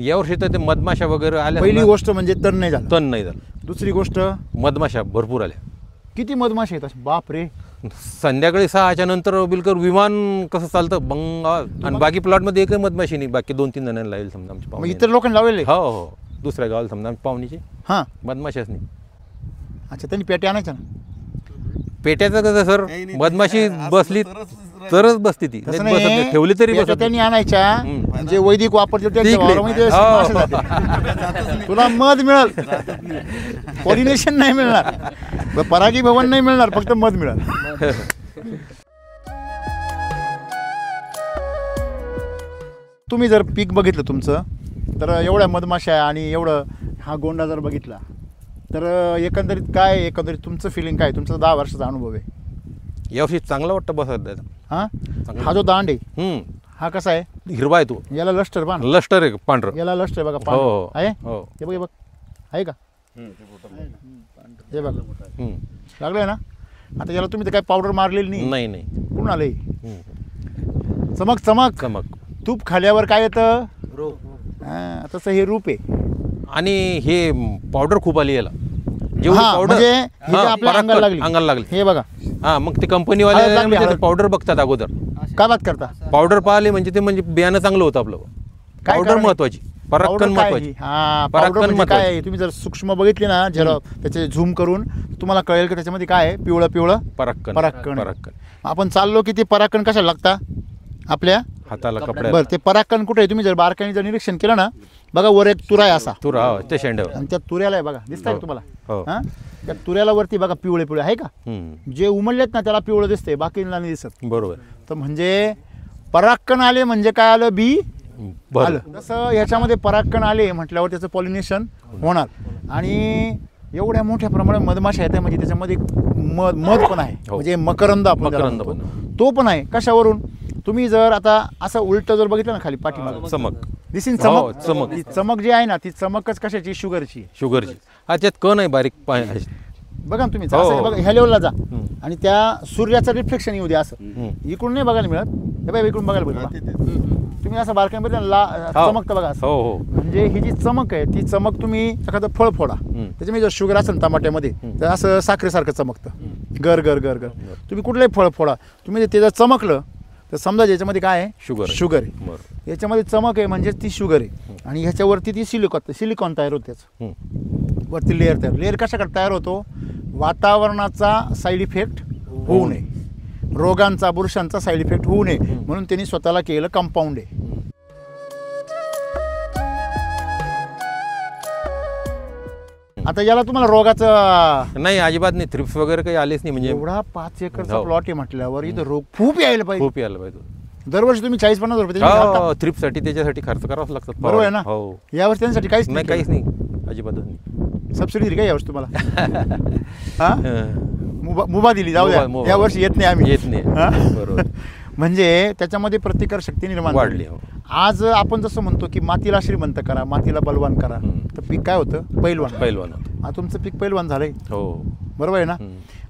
यावर्षी तर ते मधमाशा वगैरे आल्या. पहिली गोष्ट म्हणजे तण नाही झालं. तण नाही झालं. दुसरी गोष्ट, मधमाशा भरपूर आल्या. किती मधमाशी आहेत? बाप रे. संध्याकाळी 6च्या नंतर बिलकुल विमान कसं चालतं बंग, आणि बाकी प्लॉटमध्ये एकही मधमाशी नाही. बाकी 2-3 जणांना लावेल समजा आमच्या मग पाहुणे. इतर लोकांनी लावलेले? हो हो, दुसऱ्या गावाला समजा आमच्या पाहुणीचे हां. मधमाशाच नाही. अच्छा, त्यांनी पेट्या आणायच्या ना? पेट्याचं कसं सर, नाही, नाही, मधमाशी असलं बसली तरच तरच बसती ती, तसं नाही बसत नाही. नाही. ठेवली तरी पेट्या बसत त्यांनी नाही. आणायच्या. हम्म. जे वैदिक वापरते त्यांच्या तिकडे. वावरामध्ये ते हो. मासे जाते. तुला मध मिळेल, पॉलिनेशन नाही मिळणार, परागी भवन नाही मिळणार, फक्त मध मिळेल. तुम्ही जर पीक बघितलं तुमचं, तर एवढ्या मधमाशा आणि एवढं हा गोंडा जर बघितला, तर एकंदरीत तुमचं फिलिंग काय? तुमचा 10 वर्षाचा अनुभव आहे. यावर्षी चांगला वाटतं बसत त्याचा. हां, हा जो दांड आहे हा कसा आहे? हिरवा आहे तो, याला लष्टर पहा ना. लष्टर आहे पांढरं. याला लष्टर आहे बघा, हो, पांढरं आहे. हो. हे बघ, हे बघ, आहे का? हे बघ, हम्म. लागलंय ना? आता याला तुम्ही तर काय पावडर मारलेली नाही? नाही नाही. कुठून आले? हम्म. चमक चमक. चमक. तूप खाल्यावर काय येतं? हां, तसं हे रूप आहे. आणि हे पावडर खूप आली याला. जेवढी हां, पावडर म्हणजे हे जे आपल्या अंगाला लागली. हे बघा, हा, मग ते हळद कंपनीवाले लागली, हळद. पावडर बघतात अगोदर. काय बात करता? पावडर पाहिले म्हणजे ते म्हणजे बियाणं चांगलं होतं आपलं. काय पावडर कारण आहे? महत्वाची, परागकण पावडर काय महत्वाची. आहे? हां, परागकण पावडर म्हणजे काय महत्वाची. आहे? तुम्ही जर सूक्ष्म बघितली ना, जरा त्याचे झूम करून तुम्हाला कळेल की त्याच्यामध्ये काय आहे. पिवळं पिवळं परागकण. परागकण. परागकण. आपण चाललो की ते परागकण कशाला लागता? आपल्या हाताला कपड्याला. बरं, ते परागकण कुठे आहे? तुम्ही जर बारकाईने जर निरीक्षण केलं ना, बघा वर एक तुरा आहे असा, तूर हा त्या शेंड्यावर. आणि त्या तुऱ्याला आहे बघा, दिसतंय हो. का तुम्हाला? हो. हां, त्या तुऱ्याला वरती बघा पिवळे पिवळे आहे का? हम्म. जे उमललेत ना त्याला पिवळं दिसते, बाकीला नाही दिसत. बरोबर. तर म्हणजे परागकण आले म्हणजे काय आलं? बी बरं. आलं. तसं ह्याच्यामध्ये परागकण आले म्हटल्यावर त्याचं पॉलिनेशन होणार. आणि एवढ्या मोठ्या प्रमाणात मधमाशा आहेत म्हणजे त्याच्यामध्ये मध पण आहे, हो. म्हणजे मकरंद आपण ज्याला मकरंद म्हणतो. पण. तो पण आहे. कशावरून? तुम्ही जर आता असं उलट जर बघितलं ना खाली पाठीमागं, चमक. दिसीन हो, चमक. चमक. ती चमक जी आहे ना, ती चमकच कशाची? शुगरची. शुगरची. हा, त्यात कण आहे बारीक बघा ना तुम्ही हो. असं बघा ह्या लेवलला जा आणि त्या सूर्याचं रिफ्लेक्शन येऊ द्या असं इकडून नाही बघायला मिळत हे बघा इकडून बघायला मिळत तुम्ही असं बारकाईने बघितलं चमकतं बघा असं हो हो म्हणजे ही जी चमक आहे ती चमक तुम्ही एखादं फळ फोडा त्याच्यामध्ये जर शुगर असेल टमाट्यामध्ये तर असं साखरेसारखं चमकतं गर गर गर गर तुम्ही कुठलंही फळ फोडा तुम्ही ते जर चमकलं तर समजा याच्यामध्ये काय आहे शुगर आहे बरं. याच्यामध्ये चमक आहे म्हणजे ती शुगर आहे आणि ह्याच्यावरती ती सिलिकॉन तयार होते त्याचं वरती लेअर कशाकडे तयार होतो वातावरणाचा साईड इफेक्ट होऊ नये रोगांचा बुरशांचा साईड इफेक्ट होऊ नये म्हणून त्यांनी स्वतःला केलं कंपाऊंड आहे आता याला तुम्हाला रोगाचं नाही अजिबात नाही थ्रिप्स वगैरे काही आलेच नाही म्हणजे एवढा 5 एकरचा हो. प्लॉट आहे म्हटल्यावर इथं रोग खूप यायला पाहिजे खूप यायला पाहिजे दरवर्षी तुम्ही 40-50 रुपये त्याच्यामध्ये घालता. थ्रिप्ससाठी त्याच्यासाठी खर्च करावाच लागतात बरोबर आहे ना हो यावर्षी त्यांच्यासाठी काहीच नाही काहीच नाही अजिबातच नाही सबसिडी दिली का यावर्षी तुम्हाला हा हं. मुभा दिली जाऊ द्या मुभा. या वर्षी येत नाही आम्ही येत नाही हा? बरोबर म्हणजे त्याच्यामध्ये प्रतिकार शक्ती निर्माण वाढली, झाली. हो. आज आपण जसं म्हणतो की मातीला श्रीमंत करा मातीला बलवान करा तर पीक काय होतं पैलवान पैलवान आता तुमचं पीक पैलवान झालंय हो बरोबर आहे ना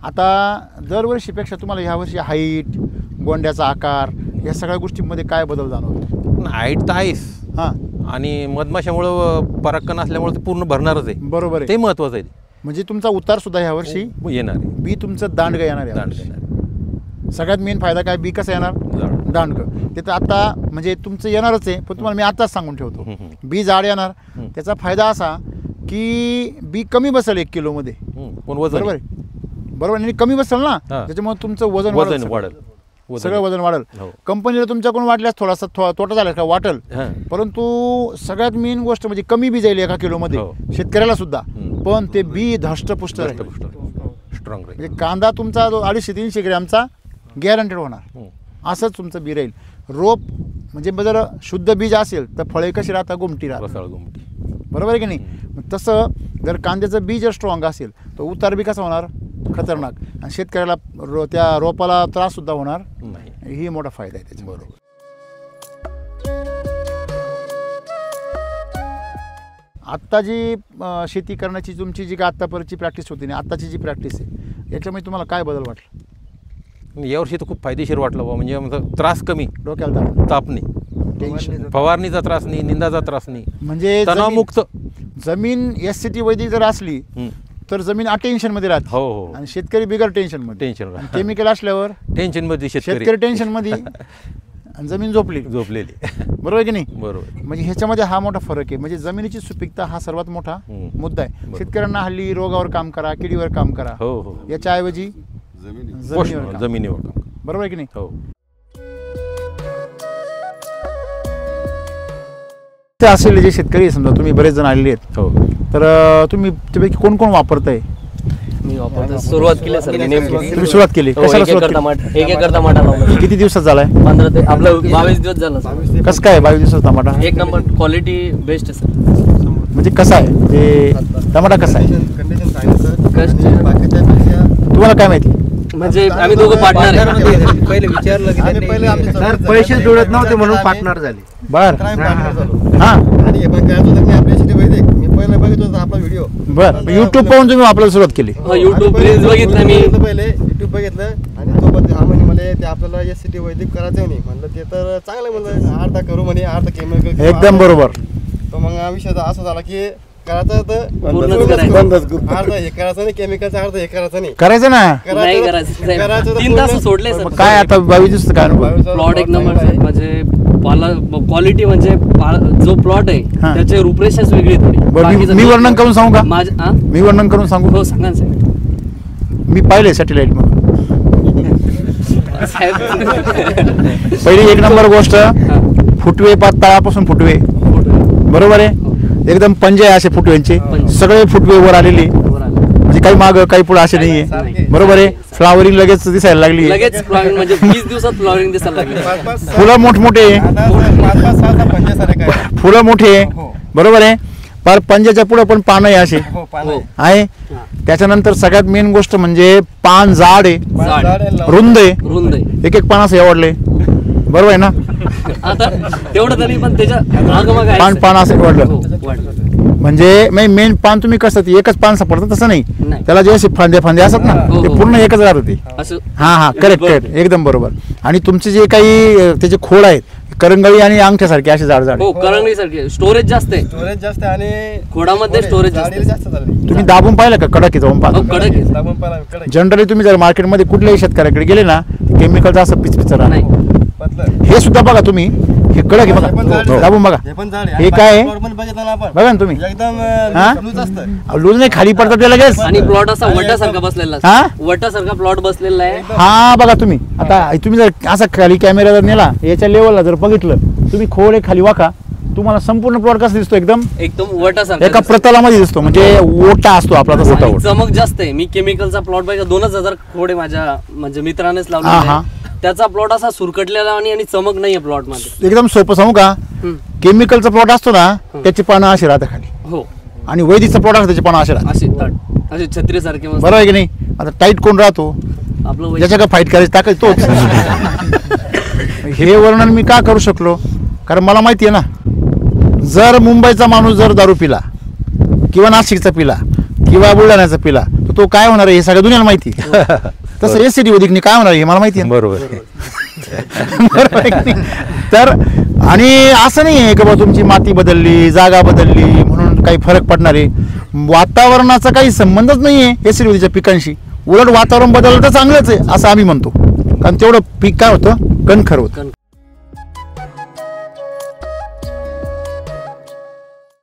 आता दरवर्षीपेक्षा तुम्हाला ह्या वर्षी हाईट गोंड्याचा आकार या सगळ्या गोष्टींमध्ये काय बदल जाणवतो हाईट तर आहेच हां आणि मधमाशामुळं परागकण असल्यामुळे ते पूर्ण भरणारच आहे बरोबर आहे ते महत्वाचं आहे म्हणजे तुमचा उतार सुद्धा ह्या वर्षी येणार आहे बी तुमचं दांडगं येणार आहे दांड यावर्षी. येणार सगळ्यात मेन फायदा काय बी कसं येणार जाड. दांडगं ते तर आता म्हणजे तुमचं येणारच आहे पण तुम्हाला मी आताच सांगून ठेवतो बी जाड येणार त्याचा फायदा असा की बी कमी बसेल 1 किलोमध्ये पण वजन बरोबर आहे बरोबर आणि कमी बसेल ना हां. त्याच्यामुळे तुमचं वजन वजन वाढेल वाढेल सगळं वजन वाढेल हो. कंपनीला तुमच्याकडून वाटल्यास थोडासा तोटा झाला का वाटेल हां. परंतु सगळ्यात मेन गोष्ट म्हणजे कमी बी जाईल 1 किलोमध्ये हो. शेतकऱ्याला सुद्धा पण ते बी धष्टपुष्ट राहील स्ट्रॉंग राहील म्हणजे कांदा तुमचा जो 250-300 ग्रॅमचा गॅरंटेड होणार असंच तुमचं बी राहील रोप म्हणजे जर शुद्ध बीज असेल तर फळे कशी राहतात गुमटी राहतात रसाळ गुमटी बरोबर आहे की नाही मग तसं जर कांद्याचं बी जर स्ट्रॉंग असेल तर उतार बी कसा होणार खतरनाक आणि शेतकऱ्याला त्या रोपाला त्राससुद्धा होणार नाही ही मोठा फायदा आहे त्याचा बरोबर आत्ता जी शेती करण्याची तुमची जी आत्तापर्यंतची प्रॅक्टिस होती ना आत्ताची जी प्रॅक्टिस आहे याच्यामध्ये तुम्हाला काय बदल वाटला यावर्षी तर खूप फायदेशीर वाटलं बा म्हणजे आमचा त्रास कमी डोक्याला ताप ताप नाही टेन्शन फवारणीचा त्रास नाही निंदाचा त्रास नाही म्हणजे तणावमुक्त जमीन SCT वैदिक जर असली तर जमीन अटेन्शन मध्ये राहते हो हो आणि शेतकरी बिगर टेन्शन मध्ये टेन्शन केमिकल असल्यावर टेन्शन मध्ये शेतकरी टेन्शन मध्ये आणि जमीन झोपलेली बरोबर आहे की नाही बरोबर म्हणजे ह्याच्यामध्ये हा मोठा फरक आहे म्हणजे जमिनीची सुपीकता हा सर्वात मोठा मुद्दा आहे शेतकऱ्यांना हल्ली रोगावर काम करा किडीवर काम करा हो हो याच्याऐवजी जमिनीवर काम. जमिनीवर काम बरोबर आहे की नाही हो ते असलेले जे शेतकरी आहे, समजा तुम्ही बरेच जण आलेले आहेत हो तर तुम्ही त्यापैकी कोण कोण वापरताय मी वापरतो सुरुवात केली सर मी नेमकी तुम्ही सुरुवात केली कशाला एक सुरुवात एकर टमाटा 1 एकर टमाटा लावला केली? किती दिवसात झालाय 15 ते आपलं 22 दिवस झालं सर कसं काय 22 दिवसात टमाटा एक नंबर क्वालिटी बेस्ट आहे सर म्हणजे कसा आहे ते टमाटा कसा आहे कंडिशन सांगितलं कष्ट सर बाकीच्यापेक्षा तुम्हाला काय माहिती म्हणजे आम्ही दोघं पार्टनर आहे पहिले विचारलं की आम्ही पहिले आमचे सर पैसे जुळत नव्हते म्हणून पार्टनर झाले बर पार्टनर झालो हा आणि हे पण करायचं होतं मी आपल्या सिटी वैदिक मी पहिले बघितलं होतं आपला व्हिडिओ बर युट्यूब पाहून तुम्ही वापरायला सुरुवात केली युट्यूब रील्स बघितलं मी पहिले युट्यूब बघितलं आणि तो पण हा म्हणे मला ते आपल्याला SCT वैदिक करायचं नाही म्हणलं ते तर चांगलं म्हणलं अर्धा करू म्हणे अर्धा केमिकल एकदम बरोबर तर मग हा विषय असा झाला की करायचं तर पूर्णच करायचं. अर्धा हे करायचं नाही केमिकलचं अर्धा हे करायचं नाही करायचं ना नाही करायचं करायचं तर 3 तास पूर्ण- सोडले सर काय आता 22 दिवस काय अनुभव प्लॉट एक नंबर सर म्हणजे क्वालिटी म्हणजे जो प्लॉट आहे हा. त्याचे रूपरेषाच वेगळी थोडी बरं, मी बाकीचं वर्णन करून सांगू का माझं हा? मी वर्णन करून सांगू हो सांगा ना साहेब मी पाहिले सॅटेलाइट मधून साहेब पहिली 1 नंबर गोष्ट फुटवे तळापासून फुटवे बरोबर आहे एकदम पंजे आहे असे फुटव्यांचे सगळे फुटवे वर आलेले म्हणजे काही माग काही पुढे असे नाहीये बरोबर आहे फ्लावरिंग लगेच दिसायला लागली लगेच फ्लॉवरिंग म्हणजे 20 दिवसात फ्लॉवरिंग दिसायला लागली फुलं मोठमोठे फुलं मोठे बरोबर आहे पार पंजाच्या पुढे पण पानं आहे असे आहे त्याच्यानंतर सगळ्यात मेन गोष्ट म्हणजे पान जाड आहे रुंद आहे रुंद आहे एक पान असे आवडले बरोबर आहे ना आता तेवढं तरी पण त्याच्या मागं आहे पान असं वाढलं हो, वाढलं. म्हणजे मेन पान तुम्ही कसं ते एकच पान सापडतं तसं नाही, नाही. त्याला जे असे फांदे असतात ना हो, ते हो. पूर्ण एकच राहत होते. असं हा करेक्ट एकदम बरोबर. आणि तुमचे जे काही त्याचे खोड आहेत करंगळी आणि अंगठ्यासारखे असे जाड हो करंगळी सारखे स्टोरेज जास्त आहे, स्टोरेज जास्त आहे आणि खोडामध्ये storage जास्त जाडी जास्त झाली. तुम्ही दाबून पाहिलं का कडक आहे जाऊन हो, पाहतो. कडक आहे. दाबून पाहिला कडक जनरली तुम्ही जर मार्केटमध्ये कुठल्याही शेतकऱ्याकडे गेले ना केमिकलचं असं पिचपिचर नाही. पतलं. हे सुद्धा बघा तुम्ही, हे कडक आहे हे पण बघा, जाड आहे. दाबून बघा. हे पण झाड हे काय आहे? बघितलं ना आपण बघा ना तुम्ही, एकदम हा? लूज असतं. लूज नाही, खाली पडतात ते लगेच. आणि प्लॉट असा वटासारखा बसलेला हा? वटासारखा प्लॉट बसलेला आहे. हा बघा तुम्ही आता तुम्ही जर असा खाली कॅमेरा जर नेला याच्या लेवलला जर बघितलं तुम्ही खोड खाली वाका, तुम्हाला संपूर्ण प्लॉट कसा दिसतो, एकदम वटासारखा एका प्रतलामध्ये दिसतो. म्हणजे ओटा असतो आपला तसा. आणि चमक जास्त आहे. मी केमिकलचा प्लॉट पाहिजे 2000 खोडे माझ्या म्हणजे मित्रानेच हा, लावले हा. त्याचा प्लॉट असा सुरकटलेला आणि चमक नाहीये प्लॉट मध्ये. एकदम सोपं सांगू का, हम्म. केमिकलचा प्लॉट असतो ना त्याची पानं अशी राहतात खाली, हो आणि वैदिकचा प्लॉट असतो त्याची पानं अशी राहतात. असे तट असे छत्री सारखे मस्त. बरोबर आहे की नाही. आता टाईट कोण राहतो, आपलं वै- ज्याच्या का फाईट करायची ताकद तोच. हे वर्णन मी का करू शकलो, कारण मला माहिती आहे ना, जर मुंबईचा माणूस जर दारू पिला किंवा नाशिकचा पिला किंवा बुलढाण्याचा पिला तर तो काय होणार आहे हे सगळ्या दुनियाला माहिती आहे. तसं एसिडी वैदिकने काय होणार आहे हे मला माहिती आहे. बरोबर. बरोबर आहे की नाही? तर आणि असं नाही आहे की बा तुमची माती बदलली, जागा बदलली म्हणून काही फरक पडणार आहे. वातावरणाचा काही संबंधच नाही आहे एसिडीच्या पिकांशी. उलट वातावरण बदललं तर चांगलंच आहे असं आम्ही म्हणतो, कारण तेवढं पीक काय होतं, कणखर होतं.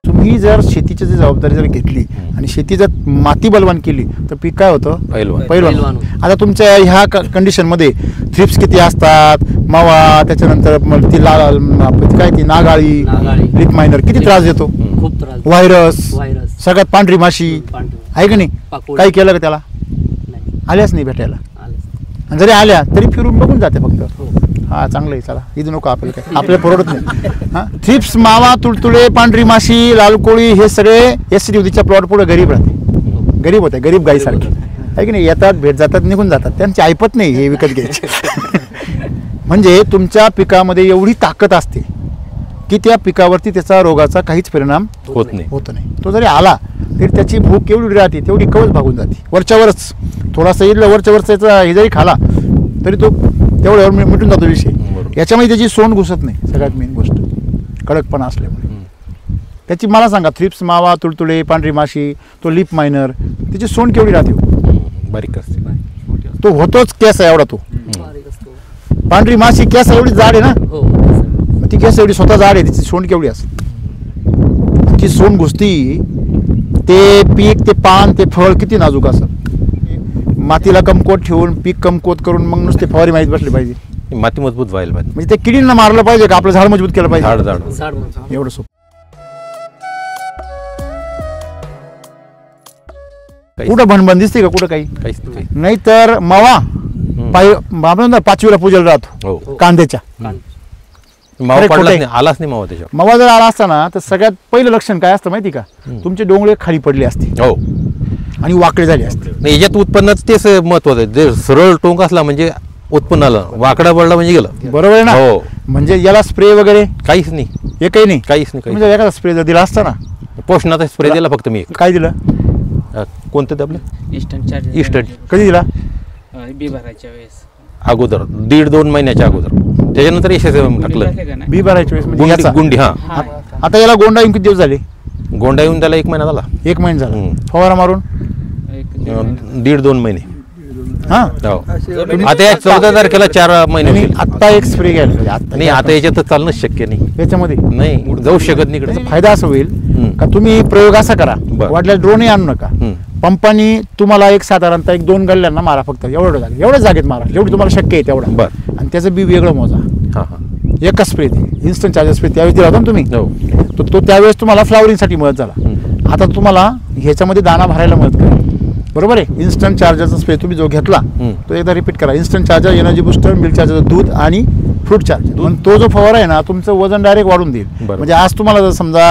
तुम्ही जर शेतीची जबाबदारी जर घेतली आणि शेती जर माती बलवान केली तर पीक काय होतं, पहिलवान. पहिलवान. आता तुमच्या ह्या कंडिशनमध्ये थ्रिप्स किती असतात, मावा, त्याच्यानंतर मग ती काय ती नागाळी, नागाळी. लिप मायनर किती त्रास देतो, खूप त्रास. व्हायरस, व्हायरस सगळ्यात पांढरी माशी पांढरी. आहे की नाही. पाकोळी. काय केलं का त्याला, नाही. आल्याच नाही भेटायला. आलं. आणि जरी आल्या तरी फिरून बघून जाते फक्त. हो. हा चांगलं आहे, चला इथं नको आपल्याला, काय आपल्याला परवडत नाही. हा थ्रिप्स, मावा, तुडतुडे, पांढरी माशी, लाल कोळी हे सगळे एसिडीच्या प्लॉट पुढे गरीब राहते, गरीब होते, गरीब गाईसारखे आहे की नाही. येतात, भेट जातात, निघून जातात, त्यांची ऐपत नाही हे विकत घ्यायचे. म्हणजे तुमच्या पिकामध्ये एवढी ताकद असते की त्या पिकावरती त्याचा रोगाचा काहीच परिणाम होत नाही. होत नाही. तो जरी आला तरी त्याची भूक एवढी राहते तेवढी कवच भागून जाते. वरच्यावरच थोडासा इडला वरच्यावरच त्याचा हे जरी खाला तरी तो तेवढ्यावर मिटून जातो विषय. याच्यामध्ये त्याची सोंड घुसत नाही, सगळ्यात मेन गोष्ट कडकपणा असल्यामुळे. त्याची मला सांगा, थ्रिप्स, मावा, तुडतुडे, पांढरी माशी, तो लिप मायनर, त्याची सोंड केवढी राहते, बारीक असते. तो होतोच केस आहे एवढा. तो बारीक असतो. पांढरी माशी केस एवढी जाड आहे ना, हो ती केस एवढी स्वतः जाड आहे, तिची सोंड केवढी असते. ती सोंड घुसती, ते पीक, ते पान, ते फळ किती नाजूक असतं. मातीला कमकोत ठेवून पीक कमकोत करून मग नुसते फवारी माहीत बसले पाहिजे. माती मजबूत व्हायला पाहिजे. म्हणजे ते किडींना मारलं पाहिजे का आपलं झाड मजबूत केलं झाड पाहिजे, झाड झाड म्हणतो. एवढं सोपं. कुठं भणभण दिसते का कुठं काही, काहीच नाही. नाही तर मावा आपण 5वीला पूजेला राहतो हो. कांद्याच्या. मावा खरे पडलाच खोटे. नाही, आलाच नाही मावा त्याच्यावर. मावा जर आला असता ना तर सगळ्यात पहिलं लक्षण काय असतं माहिती का, तुमचे डोंगळे खाली पडले असते हो. आणि वाकडे झाले असते. नाही, याच्यात उत्पन्नात तेच महत्वाचं आहे. जे सरळ टोंक असला म्हणजे उत्पन्न आलं, वाकडा पडला म्हणजे गेलं. बरोबर आहे ना. हो. म्हणजे याला स्प्रे वगैरे काहीच नाही, एकही नाही. काहीच नाही. म्हणजे एखादा स्प्रे जर दिला असता ना, पोषणाचा स्प्रे दिला फक्त मी एक. काय दिलं, कोणतं ते आपलं इस्टर्न चार्जेस ईस्टर्न कधी दिला, बी भरायच्या वेळेस अगोदर 1.5-2 महिन्याच्या अगोदर. त्याच्यानंतर SSM टाकलं. टाकले का नाही? बी भरायच्या वेळेस म्हणजे गुंडी याचा. गुंडी हा. हा. आता याला गोंडा येऊन किती दिवस झाले, गोंडा येऊन त्याला 1 महिना झाला. 1 महिना झाला. हम्म. फवारा मारून एक 1.5-2 महिने. हा. हो. आता या 14 तारखेला 4 महिने आणि होतील. आत्ता एक स्प्रे घ्यायला पाहिजे, आत्ता. नाही, आता याच्यात चालणंच शक्य नाही. याच्यामध्ये नाही, जाऊ शकत नाही इकडे. फायदा असं होईल हम्म. का तुम्ही प्रयोग असा करा, बरं. वाटल्यास ड्रोनही आणू नका, हम्म. पंपानी तुम्हाला एक साधारणतः 1-2 गल्ल्यांना मारा, फक्त एवढ्याच जागेत मारा जेवढी तुम्हाला शक्य आहे तेवढा. बरं. आणि त्याचं बी वेगळं मोजा. हा हा. एकच स्प्रे ते इन्स्टंट चार्जर स्प्रे त्यावेळेस दिला होता ना तुम्ही, हो. तो त्यावेळेस तुम्हाला फ्लावरिंगसाठी मदत झाला. हम्म. आता तुम्हाला ह्याच्यामध्ये दाना भरायला मदत करेल. बरोबर आहे. इन्स्टंट चार्जरचा स्प्रे तुम्ही जो घेतला तो एकदा रिपीट करा. Instant charger, energy booster, milk charger, दूध आणि फ्रूट चार्जर. पण तो जो फवारा आहे ना तुमचं वजन डायरेक्ट वाढून देईल. बरं. म्हणजे आज तुम्हाला जर समजा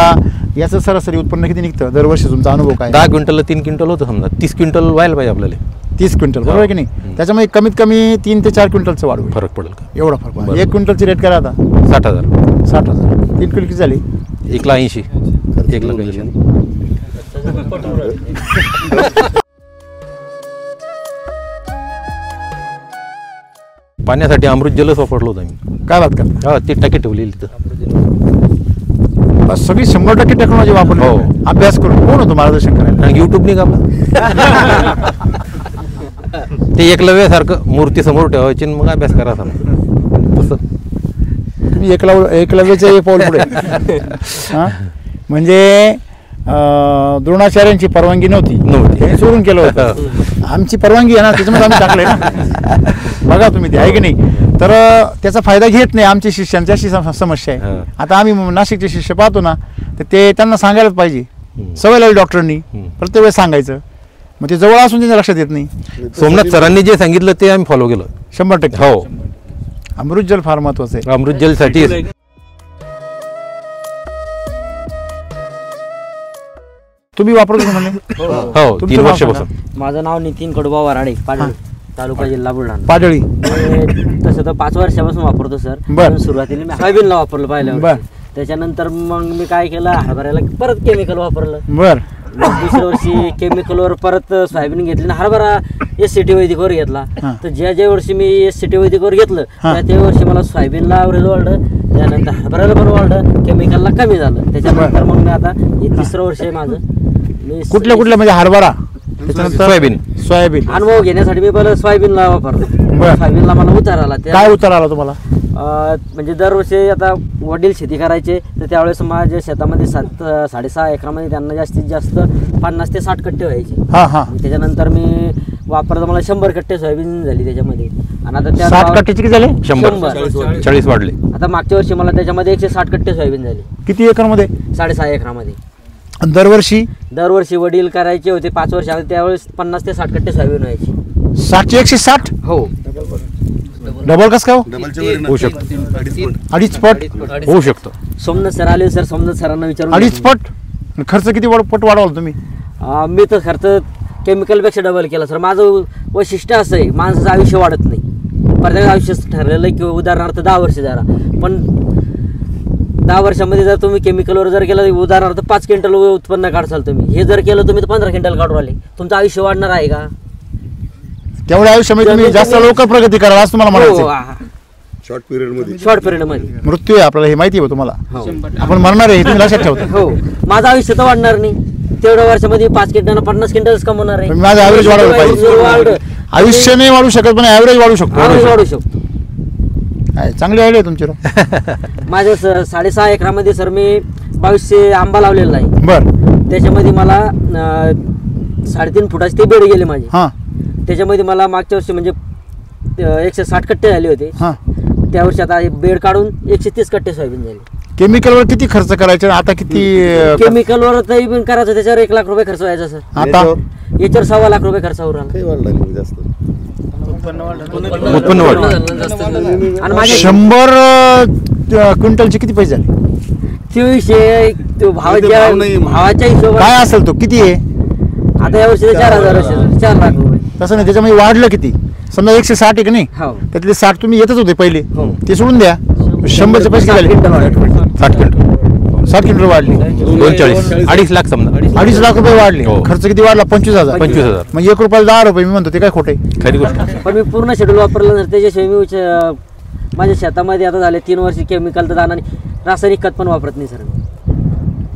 याचं सरासरी उत्पन्न किती निघतं दरवर्षी, तुमचा अनुभव काय? 10 क्विंटलला 3 क्विंटल होतं समजा, 30 क्विंटल व्हायला पाहिजे आपल्याला. 30 क्विंटल, बरोबर आहे की नाही. त्याच्यामध्ये कमीत कमी 3 ते 4 क्विंटलचं वाढ होईल. फरक पडेल का? एवढा फरक बरं. पडेल. 1 क्विंटलची रेट करा आता 60,000. 60,000. 3 क्विंटल किती झाली? 1,80,000. 1,80,000. पाण्यासाठी अमृत जलच वापरलं होतं आम्ही. काय बात करता? हा, ती टाकी ठेवलेली तिथं. सगळी 100% टेक्नॉलॉजी वापरली. हो. अभ्यास करून कोण होतं मार्गदर्शन करायला? आणि युट्यूब नाही का आपलं ते एकलव्यासारखं मूर्ती समोर ठेवायची आणि मग अभ्यास करायचा तसं. तुम्ही एकलव्याचे पाऊल पुढे. हा? म्हणजे द्रोणाचार्यांची परवानगी नव्हती, हे सोडून केलं होतं. आमची परवानगी आहे ना, त्याच्यामध्ये आम्ही टाकलंय ना. बघा तुम्ही ते आहे की नाही. तर त्याचा फायदा घेत नाही आमच्या शिष्यांची, अशी समस्या आहे. आता आम्ही नाशिकचे शिष्य पाहतो ना, तर ते त्यांना सांगायलाच पाहिजे. सवय लागली डॉक्टरांनी प्रत्येक वेळेस सांगायचं, मग ते जवळ असून त्यांच्या लक्षात येत नाही. सोमनाथ सरांनी जे सांगितलं ते आम्ही फॉलो केलं 100%. हो. अमृत जल फार महत्वाचं आहे. अमृत जलसाठी तुम्ही वापरतो का म्हणे? हो, तुमचं 3 नाव वर्षापासून. माझं नाव नितीन कडोबा वराडे, पाडळी तालुका जिल्हा बुलढाणा. पाडळी. तसं तर 5 वर्षापासून वापरतो सर. बर. पण सुरुवातीला मी सोयाबीनला वापरलं बर. पहिल्या. त्याच्यानंतर मग मी काय केलं, हरभऱ्याला परत केमिकल वापरलं. बर. मग दुसऱ्या वर्षी केमिकलवर परत सोयाबीन घेतली आणि हरभरा SCT वैदिकवर घेतला. तर ज्या वर्षी मी SCT वैदिकवर घेतलं त्या वर्षी मला सोयाबीनला ॲव्हरेज वाढलं, त्यानंतर हरभऱ्याला पण वाढलं, केमिकलला कमी झालं. त्याच्यानंतर मग मी आता हे 3रं वर्ष आहे माझं. मी कुठल्या म्हणजे हरभरा, त्याच्यानंतर सोयाबीन अनुभव घेण्यासाठी मी पहिलं सोयाबीनला वापरलं. बरं. सोयाबीनला मला उतार आला. काय उतार आला तुम्हाला? म्हणजे दरवर्षी आता वडील शेती करायचे, तर त्यावेळेस माझ्या शेतामध्ये 7-6.5 एकरामध्ये त्यांना जास्तीत जास्त 50 ते 60 कट्टे व्हायचे. त्याच्यानंतर मी वापरलं, मला 100 कट्टे सोयाबीन झाली त्याच्यामध्ये. आणि आता त्या 60 कट्ट्याचे किती झाले? 100 40 वाढले. आता मागच्या वर्षी मला त्याच्यामध्ये 160 कट्टे सोयाबीन झाली. किती एकरमध्ये? 6.5 एकरामध्ये. दरवर्षी वडील करायचे होते 5 वर्ष, त्यावेळेस 50 ते 60 कट्टे सोयाबीन व्हायची. 60 चे 160? हो. डबल कसं काय होऊ शकतं? 2.5 पट होऊ शकतं. सोमनाथ सर आले सर, सोमनाथ सरांना विचारून 2.5 पट. खर्च किती पट वाढवला तुम्ही? मी तर खर्च केमिकलपेक्षा डबल केला सर. माझं वैशिष्ट्य असं आहे, माणसाचं आयुष्य वाढत नाही. प्रत्येक आयुष्य ठरलेलं आहे, किंवा उदाहरणार्थ 10 वर्ष जरा, पण 10 वर्षामध्ये जर तुम्ही केमिकलवर जर केलं, उदाहरणार्थ 5 क्विंटल उत्पन्न काढसाल तुम्ही. हे जर केलं तुम्ही तर 15 क्विंटल काढू आले. तुमचं आयुष्य वाढणार आहे का? तेवढ्या आयुष्यामध्ये तुम्ही जास्त लवकर प्रगती कराल असं तुम्हाला म्हणायचं. शॉर्ट पिरियड मध्ये मृत्यू आहे आपल्याला, हे माहिती आहे तुम्हाला. आपण मरणार आहे, तुम्ही लक्षात ठेवता. हो. माझं आयुष्य तर वाढणार नाही. तेवढ्या वर्षामध्ये 5 क्विंटल 50 क्विंटल्स कमवणार आहे. माझं ॲव्हरेज वाढवलं पाहिजे. आयुष्य नाही वाढू शकत, पण ॲव्हरेज वाढू शकतो. वाढू शकतो. चांगली आयडिया तुमची. माझ्या 6.5 एकरामध्ये सर मी 2200 आंबा लावलेला आहे. बरं. त्याच्यामध्ये मला 3.5 फुटाचे ते बेड गेले माझे. त्याच्यामध्ये मला मागच्या वर्षी म्हणजे 160 कट्टे झाले होते. त्या वर्षी आता बेड काढून 130 कट्टे सोयाबीन झाले. केमिकलवर किती खर्च करायचा आता? किती केमिकलवर तरी पण करायचं, त्याच्यावर 1 लाख रुपये खर्च व्हायचा सर. आता याच्यावर 1.25 लाख रुपये खर्च होऊन राहिला. उत्पन्न वाढलं. आणि माझे 100 क्विंटलचे किती पैसे झाले? 2400 भावाच्या हिशोबाने काय असेल तो किती आहे आता या वर्षी 4,000 4 लाख रुपये. तसं नाही, त्याच्यामध्ये वाढलं किती? समजा 160 आहे की नाही, हो. त्यातले 60 तुम्ही येतच होते पहिले, ते सोडून द्या. 100चे पैसे झाले 60 क्विंटल 60 क्विंटल वाढले. 42 2.5 लाख समजा. 2.5 लाख रुपये वाढले. हो. खर्च किती वाढला? 25,000. 25,000. म्हणजे 1 रुपयाला 10 रुपये. मी म्हणतो ते काय खोटे? खरी गोष्ट. पण मी पूर्ण शेड्यूल वापरलं नसतं. त्याच्याशिवाय मी माझ्या शेतामध्ये आता झाले 3 वर्ष केमिकल तर जाणार नाही. रासायनिक खत पण वापरत नाही सर.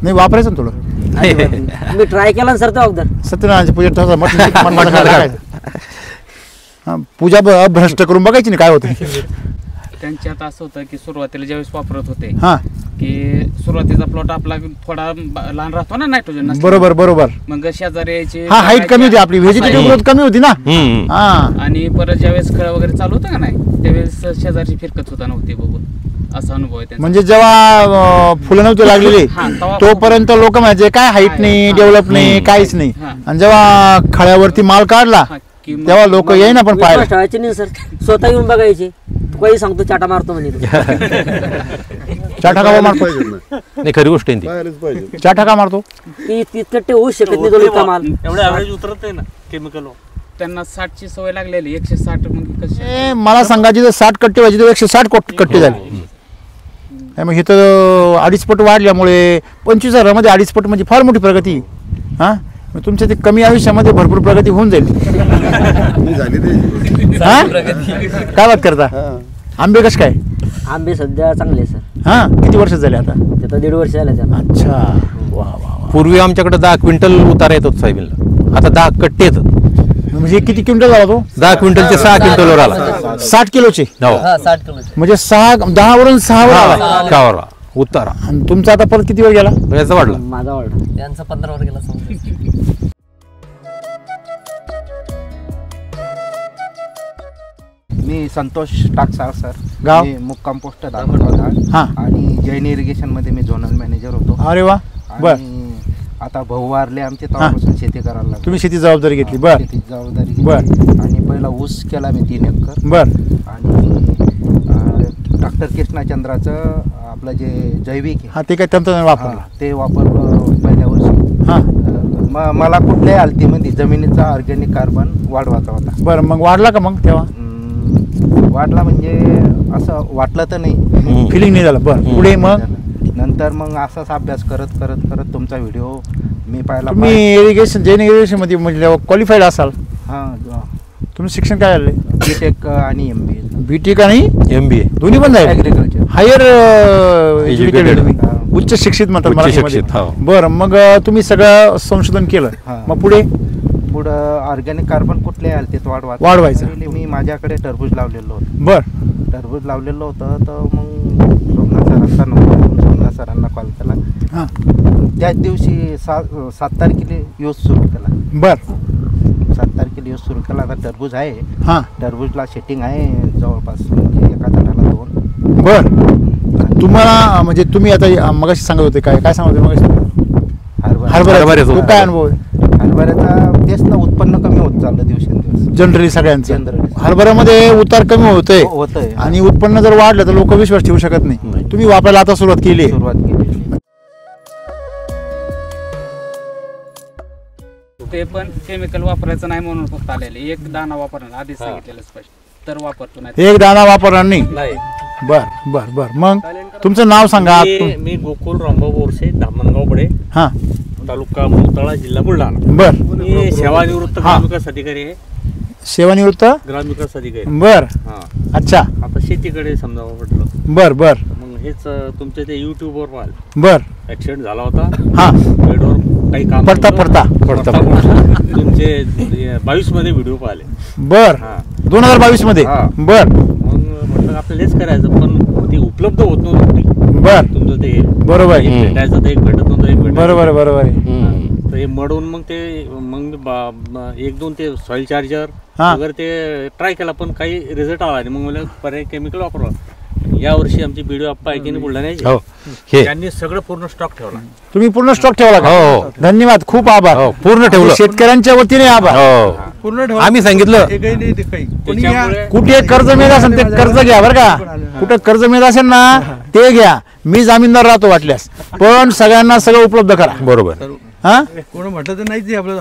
नाही वापरायचं ना तुला. मी ट्राय केला सर तो अगोदर. सत्यनारायणची पूजा पूजा भ्रष्ट करून बघायची नाही काय होतं. त्यांची आता असं होतं की सुरुवातीला ज्यावेळेस वापरत होते हा की सुरुवातीचा प्लॉट आपला थोडा लहान राहतो ना नायट्रोजन. बरोबर. मग शेजारी यायचे. हा हाईट कमी होती आपली, व्हेजिटेटिव्ह ग्रोथ कमी होती ना. आणि परत ज्यावेळेस खळ वगैरे चालू होतं का नाही, त्यावेळेस शेजारची फिरकत सुद्धा नव्हती बघून. असा अनुभव आहे त्यांचा. म्हणजे जेव्हा फुलं नव्हते लागलेली तोपर्यंत लोक म्हणजे काय हाईट नाही, डेव्हलप नाही, काहीच नाही. आणि जेव्हा खळ्यावरती माल काढला तेव्हा लोक येईना पण पाहायला ठेवायचे नाही सर. स्वतः येऊन बघायचे. तू काही सांगतो चाटा मारतो म्हणे. चाटा का मारतो? नाही, खरी गोष्ट आहे ती. चाटा का मारतो? की तितकटे होऊ शकत नाही दोन्ही कमाल. एवढं ॲव्हरेज उतरत नाही ना केमिकल. त्यांना 60ची सवय लागलेली. 160 मग कशी मला सांगायची जर 60 कट्टे व्हायचे तर 160 कट्टे झाले. मग हे तर 2.5 पट वाढल्यामुळे 25,000 मध्ये 2.5 पट म्हणजे फार मोठी प्रगती. हा मग तुमच्या ते कमी आयुष्यामध्ये भरपूर प्रगती होऊन जाईल. मी झाली ते हा काय बात करता. आंबे कसे काय. आंबे सध्या चांगले आहे सर. हा किती वर्ष झाले आता. ते 1.5 वर्ष झाले त्याला. अच्छा वा वा वा. पूर्वी आमच्याकडे 10 क्विंटल उतारा येत होता सोयाबीनला, आता 10 कट्टे येतात. म्हणजे किती क्विंटल झाला तो. 10 क्विंटलचे 6 क्विंटलवर आला. 60 किलोचे. हो 60 किलो. म्हणजे 10 वरून 6 वर आला. 6 वर उतारा. आणि तुमचा आता परत किती वर गेला. याचा वाढला. माझा वाढला. त्यांचा 15 वर गेला समजा. मी संतोष टाकसाळ सर. गाव? मी मुक्काम पोस्ट दाखवला हा. आणि जैन इरिगेशन मध्ये मी झोनल मॅनेजर होतो. अरे वा. बर आणि आता भाऊ वारले आमचे तेव्हापासून शेती करायला लागलो. तुम्ही शेती जबाबदारी घेतली. बर शेतीची जबाबदारी घेतली. बर. आणि पहिला ऊस केला मी 3 एकर. बर. आणि डॉक्टर कृष्णाचंद्राचं आपलं जे जैविक आहे हा ते काय तंत्रज्ञान वापरलं. ते वापरलं पहिल्या वर्षी. हा मला कुठल्याही हालतीमध्ये जमिनीचा ऑर्गॅनिक कार्बन वाढवायचा होता. बरं मग वाढला का मग तेव्हा. वाढला म्हणजे असं वाटलं तर नाही. फिलिंग नाही झालं. बरं पुढे मग नंतर मग असाच अभ्यास करत करत करत तुमचा व्हिडिओ मी पाहिला. तुम्ही इरिगेशन जैन इरिगेशन मध्ये म्हणजे क्वालिफाईड असाल. हां तुम्ही शिक्षण काय झालंय. बीटेक आणि MBA. बीटेक आणि MBA दोन्ही पण जाईल. ॲग्रिकल्चर. हायर एज्युकेटेड तुम्ही. हा. उच्च शिक्षित म्हणतात उच्च मराठीमध्ये. शिक्षित, हो. बरं मग तुम्ही सगळं संशोधन केलं. हा. मग पुढे पुढं ऑर्गॅनिक कार्बन कुठल्याही हालतीत वाढवायचं. मी माझ्याकडे टरबूज लावलेलं होतं. बरं टरबूज लावलेलं होतं तर मग सोमनाथ सरांचा नंबर घेऊन सोमनाथ सरांना कॉल केला. हां त्याच दिवशी 7 तारखेला यूज सुरू केला. बरं 7 तारखेला यूज सुरू केला. आता टरबूज आहे. हां टरबूजला सेटिंग आहे जवळपास म्हणजे एका झाडाला 2. बरं. तुम्हाला म्हणजे तुम्ही आता मगाशी सांगत होते काय सांगत होते मगाशी. हरभऱ्याचा तो काय अनुभव आहे. हरभऱ्याचा तेच ना उत्पन्न कमी होत चाललं दिवसेंदिवस जनरली सगळ्यांचं. Generally. हरभऱ्यामध्ये उतार कमी होतोय होतंय. आणि उत्पन्न जर वाढलं तर लोक विश्वास ठेवू शकत नाही. तुम्ही वापरायला आता सुरुवात केली आहे. सुरुवात केली. ते पण केमिकल वापरायचं नाही म्हणून फक्त आलेले. एक दाना वापरणार आधीच सांगितलेलं स्पष्ट. तर वापरतो नाही. एक दाना वापरणार नाही. नाही. बर बर बर. मग तुमचं नाव सांगा. मी गोकुळ रामभाऊ बोरसे, धामणगाव बडे, हां तालुका मोताळा, जिल्हा बुलढाणा. बर. मी सेवानिवृत्त ग्रामविकास अधिकारी आहे. सेवानिवृत्त ग्रामविकास अधिकारी. बर. हा. अच्छा. आता शेतीकडे समजा म्हटलं. बर बर मग हेच तुमच्या ते युट्यूबवर पाहिलं. बर. ऍक्सिडेंट झाला होता. हां बेडवर काही काम पडता नव्हतं. पडता तुमचे 22 मध्ये व्हिडिओ पाहिले. बर. हा. 2022 मध्ये. हा. बर मग म्हटलं आपल्याला हेच करायचं पण ते उपलब्ध होत नव्हतं. बर. तुमचं ते बरोबर. एक भेटायचं तर एक भेटत नव्हतं. एक भेटायचं. बरोबर आहे, बरोबर आहे. तर हे मडून मग ते मग मी 1-2 ते सॉइल चार्जर हा. वगैरे ते ट्राय केला पण काही रिझल्ट आला नाही. मग मला पर्याय केमिकल वापरला. या वर्षी आमची बीडीओ अप्पा आहे की नाही बुलढाण्याची, हो हे त्यांनी सगळं पूर्ण स्टॉक ठेवला. तुम्ही पूर्ण स्टॉक ठेवला का. हो. धन्यवाद. खूप आभार. हो, पूर्ण ठेवलं. शेतकऱ्यांच्या वतीने आभार. हो पूर्ण आम्ही सांगितलं. त्याच्यामुळे कुठे कर्ज मिळत असेल ते कर्ज घ्या बरं का. कुठे कर्ज मिळत असेल ना ते घ्या. मी जामीनदार राहतो वाटल्यास. पण सगळ्यांना सगळं उपलब्ध करा. बरोबर. हा कोण म्हटलं तर नाहीच आपलं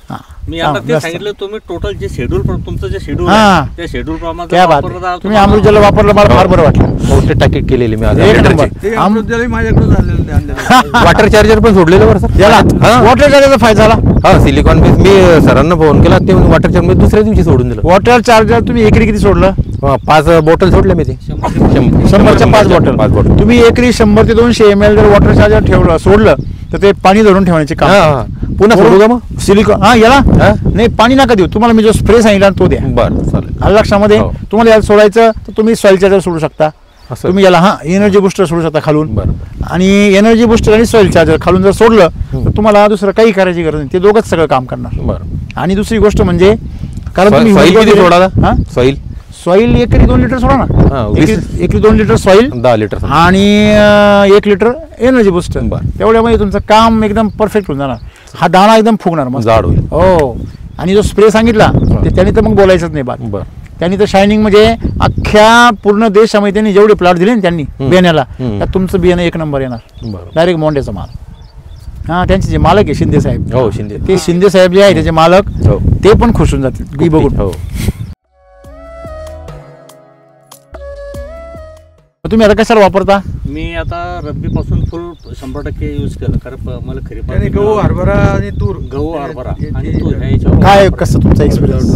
हा. मी आता ते सांगितलं तुम्ही टोटल जे शेड्यूल तुमचं जे शेड्यूल हा. आहे त्या शेड्यूल प्रमाणे क्या बात आहे. तुम्ही अमृतजल वापरलं मला फार बरं वाटलं. मोठे टाकीट केलेले मी आज एक नंबर. माझ्याकडे झालेलं वॉटर चार्जर पण सोडलेलं बरं सर. याला हा. वॉटर चार्जरचा फायदा झाला. हा सिलिकॉन बेस मी सरांना फोन केला ते वॉटर चार्जर दुसऱ्या दिवशी सोडून दिलं. वॉटर चार्जर तुम्ही एकरी किती सोडलं. 5 बॉटल सोडल्या मी ते 100च्या 5 बॉटल. 5 बॉटल तुम्ही एकरी 100 ते 200 ml जर वॉटर चार्जर ठेवलं सोडलं तर ते पाणी धरून ठेवण्याचे काम. पुन्हा सोडू का मग सिलिकॉन. हा याला नाही पाणी नका देऊ. तुम्हाला मी जो स्प्रे सांगितला तो द्या. बरं चालेल. आलं लक्षामध्ये. हो. तुम्हाला याला सोडायचं तर तुम्ही सॉइल चार्जर सोडू शकता. असं. तुम्ही याला एनर्जी बुस्टर सोडू शकता खालून. बरं आणि एनर्जी बुस्टर आणि सॉइल चार्जर खालून जर सोडलं तर तुम्हाला दुसरं काही करायची गरज नाही. ते दोघंच सगळं काम करणार. बरं. आणि दुसरी गोष्ट म्हणजे कारण तुम्ही सॉईल किती सोडा. हा सॉईल सॉइल एकरी 2 लिटर सोडा हा, ना. 20. एकरी 2 लिटर सॉइल 10 लिटर. आणि 1 लिटर एनर्जी बुस्टर. बरं. तेवढ्यामध्ये तुमचं काम एकदम परफेक्ट होऊन जाणार. हा दाणा एकदम फुगणार मग जाड होईल. हो. आणि जो स्प्रे सांगितला त्याने तर मग बोलायचंच नाही बात. बरं. त्यांनी तर शायनिंग म्हणजे अख्ख्या पूर्ण देशामध्ये त्यांनी जेवढे प्लॉट दिले ना त्यांनी बियाण्याला त्यात तुमचं बियाणं 1 नंबर येणार. बरं. डायरेक्ट मोंड्याचा माल. हा त्यांचे जे मालक आहे शिंदे साहेब. हो शिंदे. ते शिंदे साहेब जे आहे त्याचे मालक हो. ते पण खुश होऊन जातील बी बघून. हो. तुम्ही आता कशाला वापरता. मी आता रब्बीपासून फुल 100% यूज केलं, कारण मला खरीप गहू हरभरा आणि तूर, गहू हरभरा आणि तूर ह्या याच्यावर काय कसं तुमचा एक्सपिरियन्स?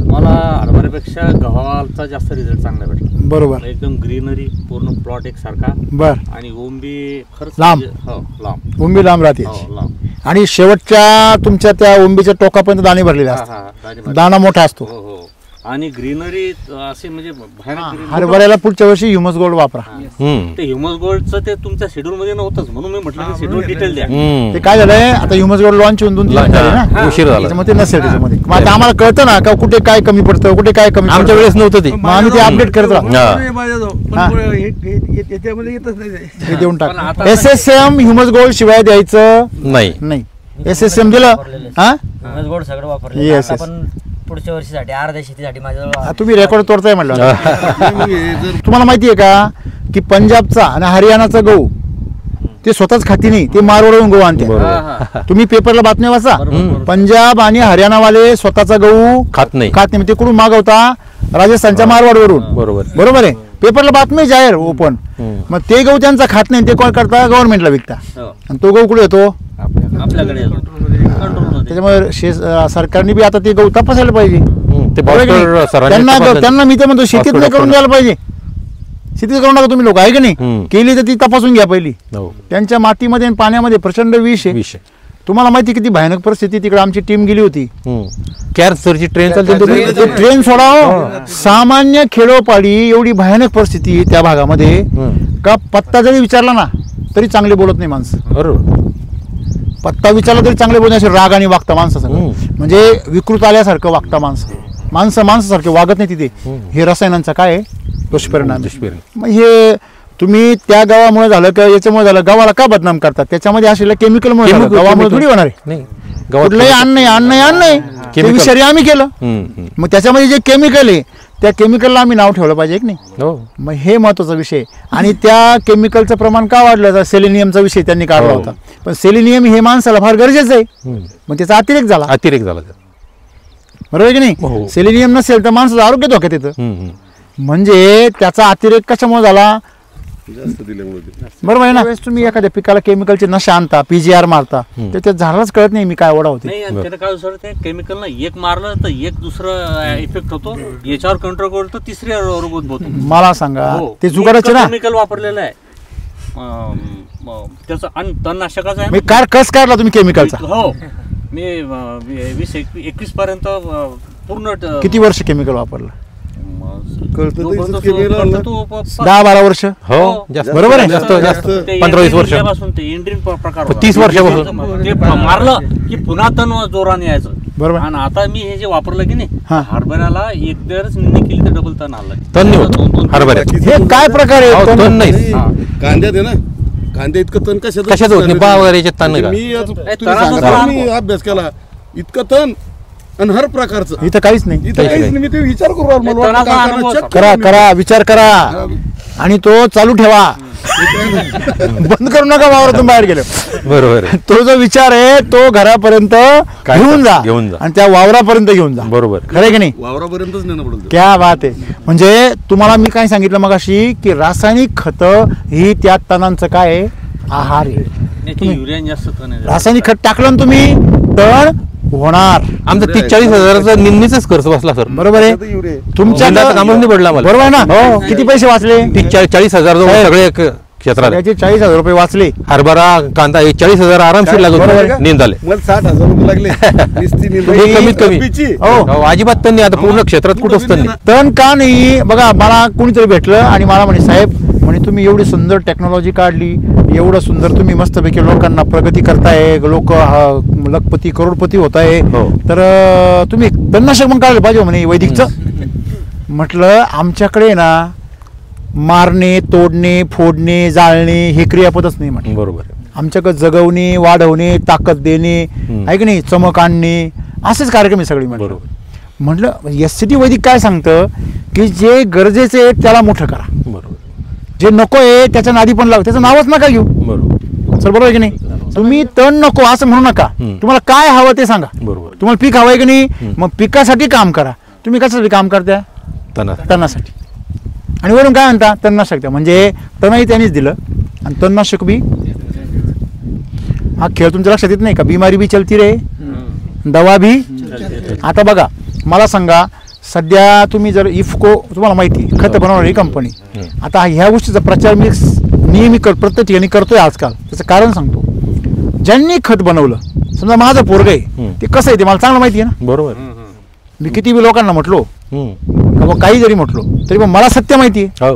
मला हरभऱ्यापेक्षा गव्हाचा जास्त रिझल्ट चांगला भेटला. बरोबर. एकदम ग्रीनरी, पूर्ण प्लॉट एक सारखा, बर. आणि ओंबी खरंच लांब. हो लांब, ओंबी लांब राहते. हो लांब. आणि शेवटच्या तुमच्या त्या ओंबीच्या टोकापर्यंत दाणे भरलेले हा, असतात, दाणा मोठा असतो. हो हो. आणि ग्रीनरी असे म्हणजे भयानक greenery. हरभऱ्याला पुढच्या वर्षी ह्युमस गोल्ड वापरा. ते ह्युमस गोल्डचं ते तुमच्या शेड्यूल मध्ये नव्हतंच, म्हणून मी म्हटलं की शेड्यूल डिटेल द्या. ते काय झालंय आता ह्युमस गोल्ड लॉन्च होऊन 2-3 महिने झाले ना, उशीर झाला. त्याच्यामध्ये नसेल त्याच्यामध्ये. मग आता आम्हाला कळतं ना का कुठे काय कमी पडतं, कुठे काय कमी आमच्या वेळेस नव्हतं ते. मग आम्ही ते अपडेट करत राहतो. याच्यामध्ये येतच नाही ते. हे देऊन पण टाक. आता- SSM ह्युमस गोल्ड शिवाय द्यायचं नाही. SSM दिलं हा गोड सगळं वापरलं. Yes, आता yes. पण पुढच्या वर्षीसाठी अर्ध्या शेतीसाठी माझ्याजवळ तुम्ही रेकॉर्ड तोडताय म्हटलं. तुम्हाला माहिती आहे का की पंजाबचा आणि हरियाणाचा गहू ते स्वतःच खाती नाही, ते मारवाडून गहू आणते. तुम्ही पेपरला बातम्या वाचा, पंजाब आणि हरियाणावाले स्वतःचा गहू खात नाही. ते कुठून मागवता? राजस्थानच्या मारवाडवरून. बरोबर आहे, पेपरला बातमी जाहीर ओपन. मग ते गहू त्यांचा खात नाही, ते कोण करता? गव्हर्नमेंटला विकता. आणि तो गहू कुठे येतो? आपल्याकडे त्याच्यामुळे सरकारने बी आता ते गहू तपासायला पाहिजे. ते बरोबर आहे की नाही? त्यांना मी तर म्हणतो शेतीत नाही करून द्यायला पाहिजे. शेतीत करू नका तुम्ही लोक, आहे की नाही? केली तर ती तपासून घ्या पहिली. त्यांच्या मातीमध्ये आणि पाण्यामध्ये प्रचंड विष आहे. तुम्हाला माहिती किती भयानक परिस्थिती? तिकडे आमची टीम गेली होती. कॅरसरची ट्रेन चालते, ट्रेन सोडाव, सामान्य खेडोपाडी एवढी भयानक परिस्थिती त्या भागामध्ये का पत्ता जरी विचारला ना तरी चांगले बोलत नाही माणसं. बरोबर. पत्ता विचारला तरी चांगले बोलणे, असे रागाने वागता माणसाचं. म्हणजे विकृत आल्यासारखं वागता माणसासारखे वागत नाही तिथे. हे रसायनांचा काय दुष्परिणाम. मग हे तुम्ही त्या गावामुळे झालं का याच्यामुळे झालं, गावाला का बदनाम करतात? त्याच्यामध्ये असलेलं केमिकलमुळे झालं, गावामुळे थोडी होणार आहे. कुठलंही अन्न नाही विषारी आम्ही केलं. मग त्याच्यामध्ये जे केमिकल आहे त्या केमिकलला आम्ही नाव ठेवलं पाहिजे की नाही? मग हे महत्वाचा विषय. आणि त्या केमिकलचं प्रमाण का वाढलं? सेलेनियमचा विषय त्यांनी काढला होता. पण सेलेनियम हे माणसाला फार गरजेचं आहे. मग त्याचा अतिरेक झाला. बरोबर आहे की नाही? सेलेनियम नसेल तर माणसाचं आरोग्य धोक्यात येतं. म्हणजे त्याचा अतिरेक कशामुळे झाला? बरोबर आहे ना? तुम्ही एखाद्या पिकाला केमिकलचे नशा आणता, PGR मारता, तर त्या झाडालाच कळत नाही मी काय ओढा होते. त्याला काय सर, ते केमिकल ना एक मारलं तर एक दुसरं इफेक्ट होतो, याच्यावर कंट्रोल करतो, तिसऱ्या रोग उद्भवतो. मला सांगा ते जुगाडाचे ना केमिकल वापरलेलं आहे त्याचं, आणि तणनाशकाचं आहे. मी कस काढला तुम्ही केमिकलचा? हो, मी 20-21 पर्यंत पूर्ण. किती वर्ष केमिकल वापरलं? 10-12 वर्ष. हो, बरोबर आहे. जास्त 15-20 वर्ष, ते इंड्रीन प्रकार 30 वर्षापासून ते मारलं की पुन्हा तण जोराने यायचं. बरोबर. आणि आता मी हे जे वापरलं की नाही, हरभऱ्याला एक दरच निर्णय केली तर डबल तण आलं. तण नाही होत हरभऱ्यात. हे काय प्रकार आहे? तण नाही. कांद्यात आहे ना, कांद्या इतकं तण कशात होत नाही? पहा वगैरे याच्यात तण नाही. मी अभ्यास केला, इतकं तण आणि हर प्रकारचं. इथं काहीच नाही. इथं काहीच नाही. मी ते विचार करू करा, विचार करा आणि तो चालू ठेवा. बंद करू नका वावरातून बाहेर गेलो. बरोबर. तो जो विचार आहे तो घरापर्यंत घेऊन जा आणि त्या वावरापर्यंत घेऊन जा. बरोबर. खरं की नाही? वावरापर्यंतच नेणं पडलं. क्या बात आहे. म्हणजे तुम्हाला मी काय सांगितलं मगाशी की रासायनिक खतं ही त्या तणांचं काय आहे? आहार आहे. रासायनिक खत टाकलं ना तुम्ही तण होणार. आमचा 30-40 निम्मीचाच खर्च बसला सर. बरोबर आहे. तुमच्या कामच नाही पडला मला. बरोबर आहे ना? हो. किती पैसे वाचले? 30-40 सगळे क्षेत्रात. त्याचे 40,000 रुपये वाचले. हरभरा कांदा 40,000 आरामशीर लागून निंद झाले. मला 60,000 रुपये लागले. कमीत कमी. हो, अजिबात तण नाही आता पूर्ण क्षेत्रात कुठंच तण नाही. तण का नाही? बघा, मला कोणीतरी भेटलं आणि मला म्हणे, साहेब म्हणे तुम्ही एवढी सुंदर टेक्नॉलॉजी काढली, एवढं सुंदर तुम्ही मस्तपैकी लोकांना प्रगती करताय, लोक लखपती करोडपती होत आहे, तर तुम्ही तणनाशक मग काढलं पाहिजे म्हणे वैदिकचं. म्हटलं आमच्याकडे ना मारणे, तोडणे, फोडणे, जाळणे हे क्रियापदच नाही म्हटलं. बरोबर. आमच्याकडे जगवणे, वाढवणे, ताकद देणे, आहे की नाही, चमक आणणे, असेच कार्यक्रम आहे सगळी. म्हटलं SCT वैदिक काय सांगतं की जे गरजेचे आहे त्याला मोठं करा. बरोबर. जे नको आहे त्याच्या नादी पण लाव, त्याचं नावच नका घेऊ. बरोबर सर, बरोबर आहे की नाही? तुम्ही तण नको असं म्हणू नका. तुम्हाला काय हवं ते सांगा. बरोबर. तुम्हाला पीक हवंय की नाही? मग पिकासाठी काम करा. तुम्ही कशासाठी काम करता? तणासाठी. आणि वरून काय म्हणता? तणनाशक द्या. म्हणजे तणही त्यांनीच दिलं, आणि तणनाशक बी हा खेळ तुमच्या लक्षात येत नाही का? बिमारी बी चलती रे, दवा भी. आता बघा मला सांगा, सध्या तुम्ही जर इफको तुम्हाला माहिती खत बनवणारी कंपनी, आता ह्या गोष्टीचा प्रचार मी नेहमी प्रत्येक ठिकाणी करतोय आजकाल. त्याचं कारण सांगतो. ज्यांनी खत बनवलं, समजा माझं पोरग आहे, ते कसं आहे ते मला चांगलं माहिती आहे ना. बरोबर. मी किती बी लोकांना म्हटलो का काही जरी म्हटलो तरी पण मला सत्य माहिती आहे.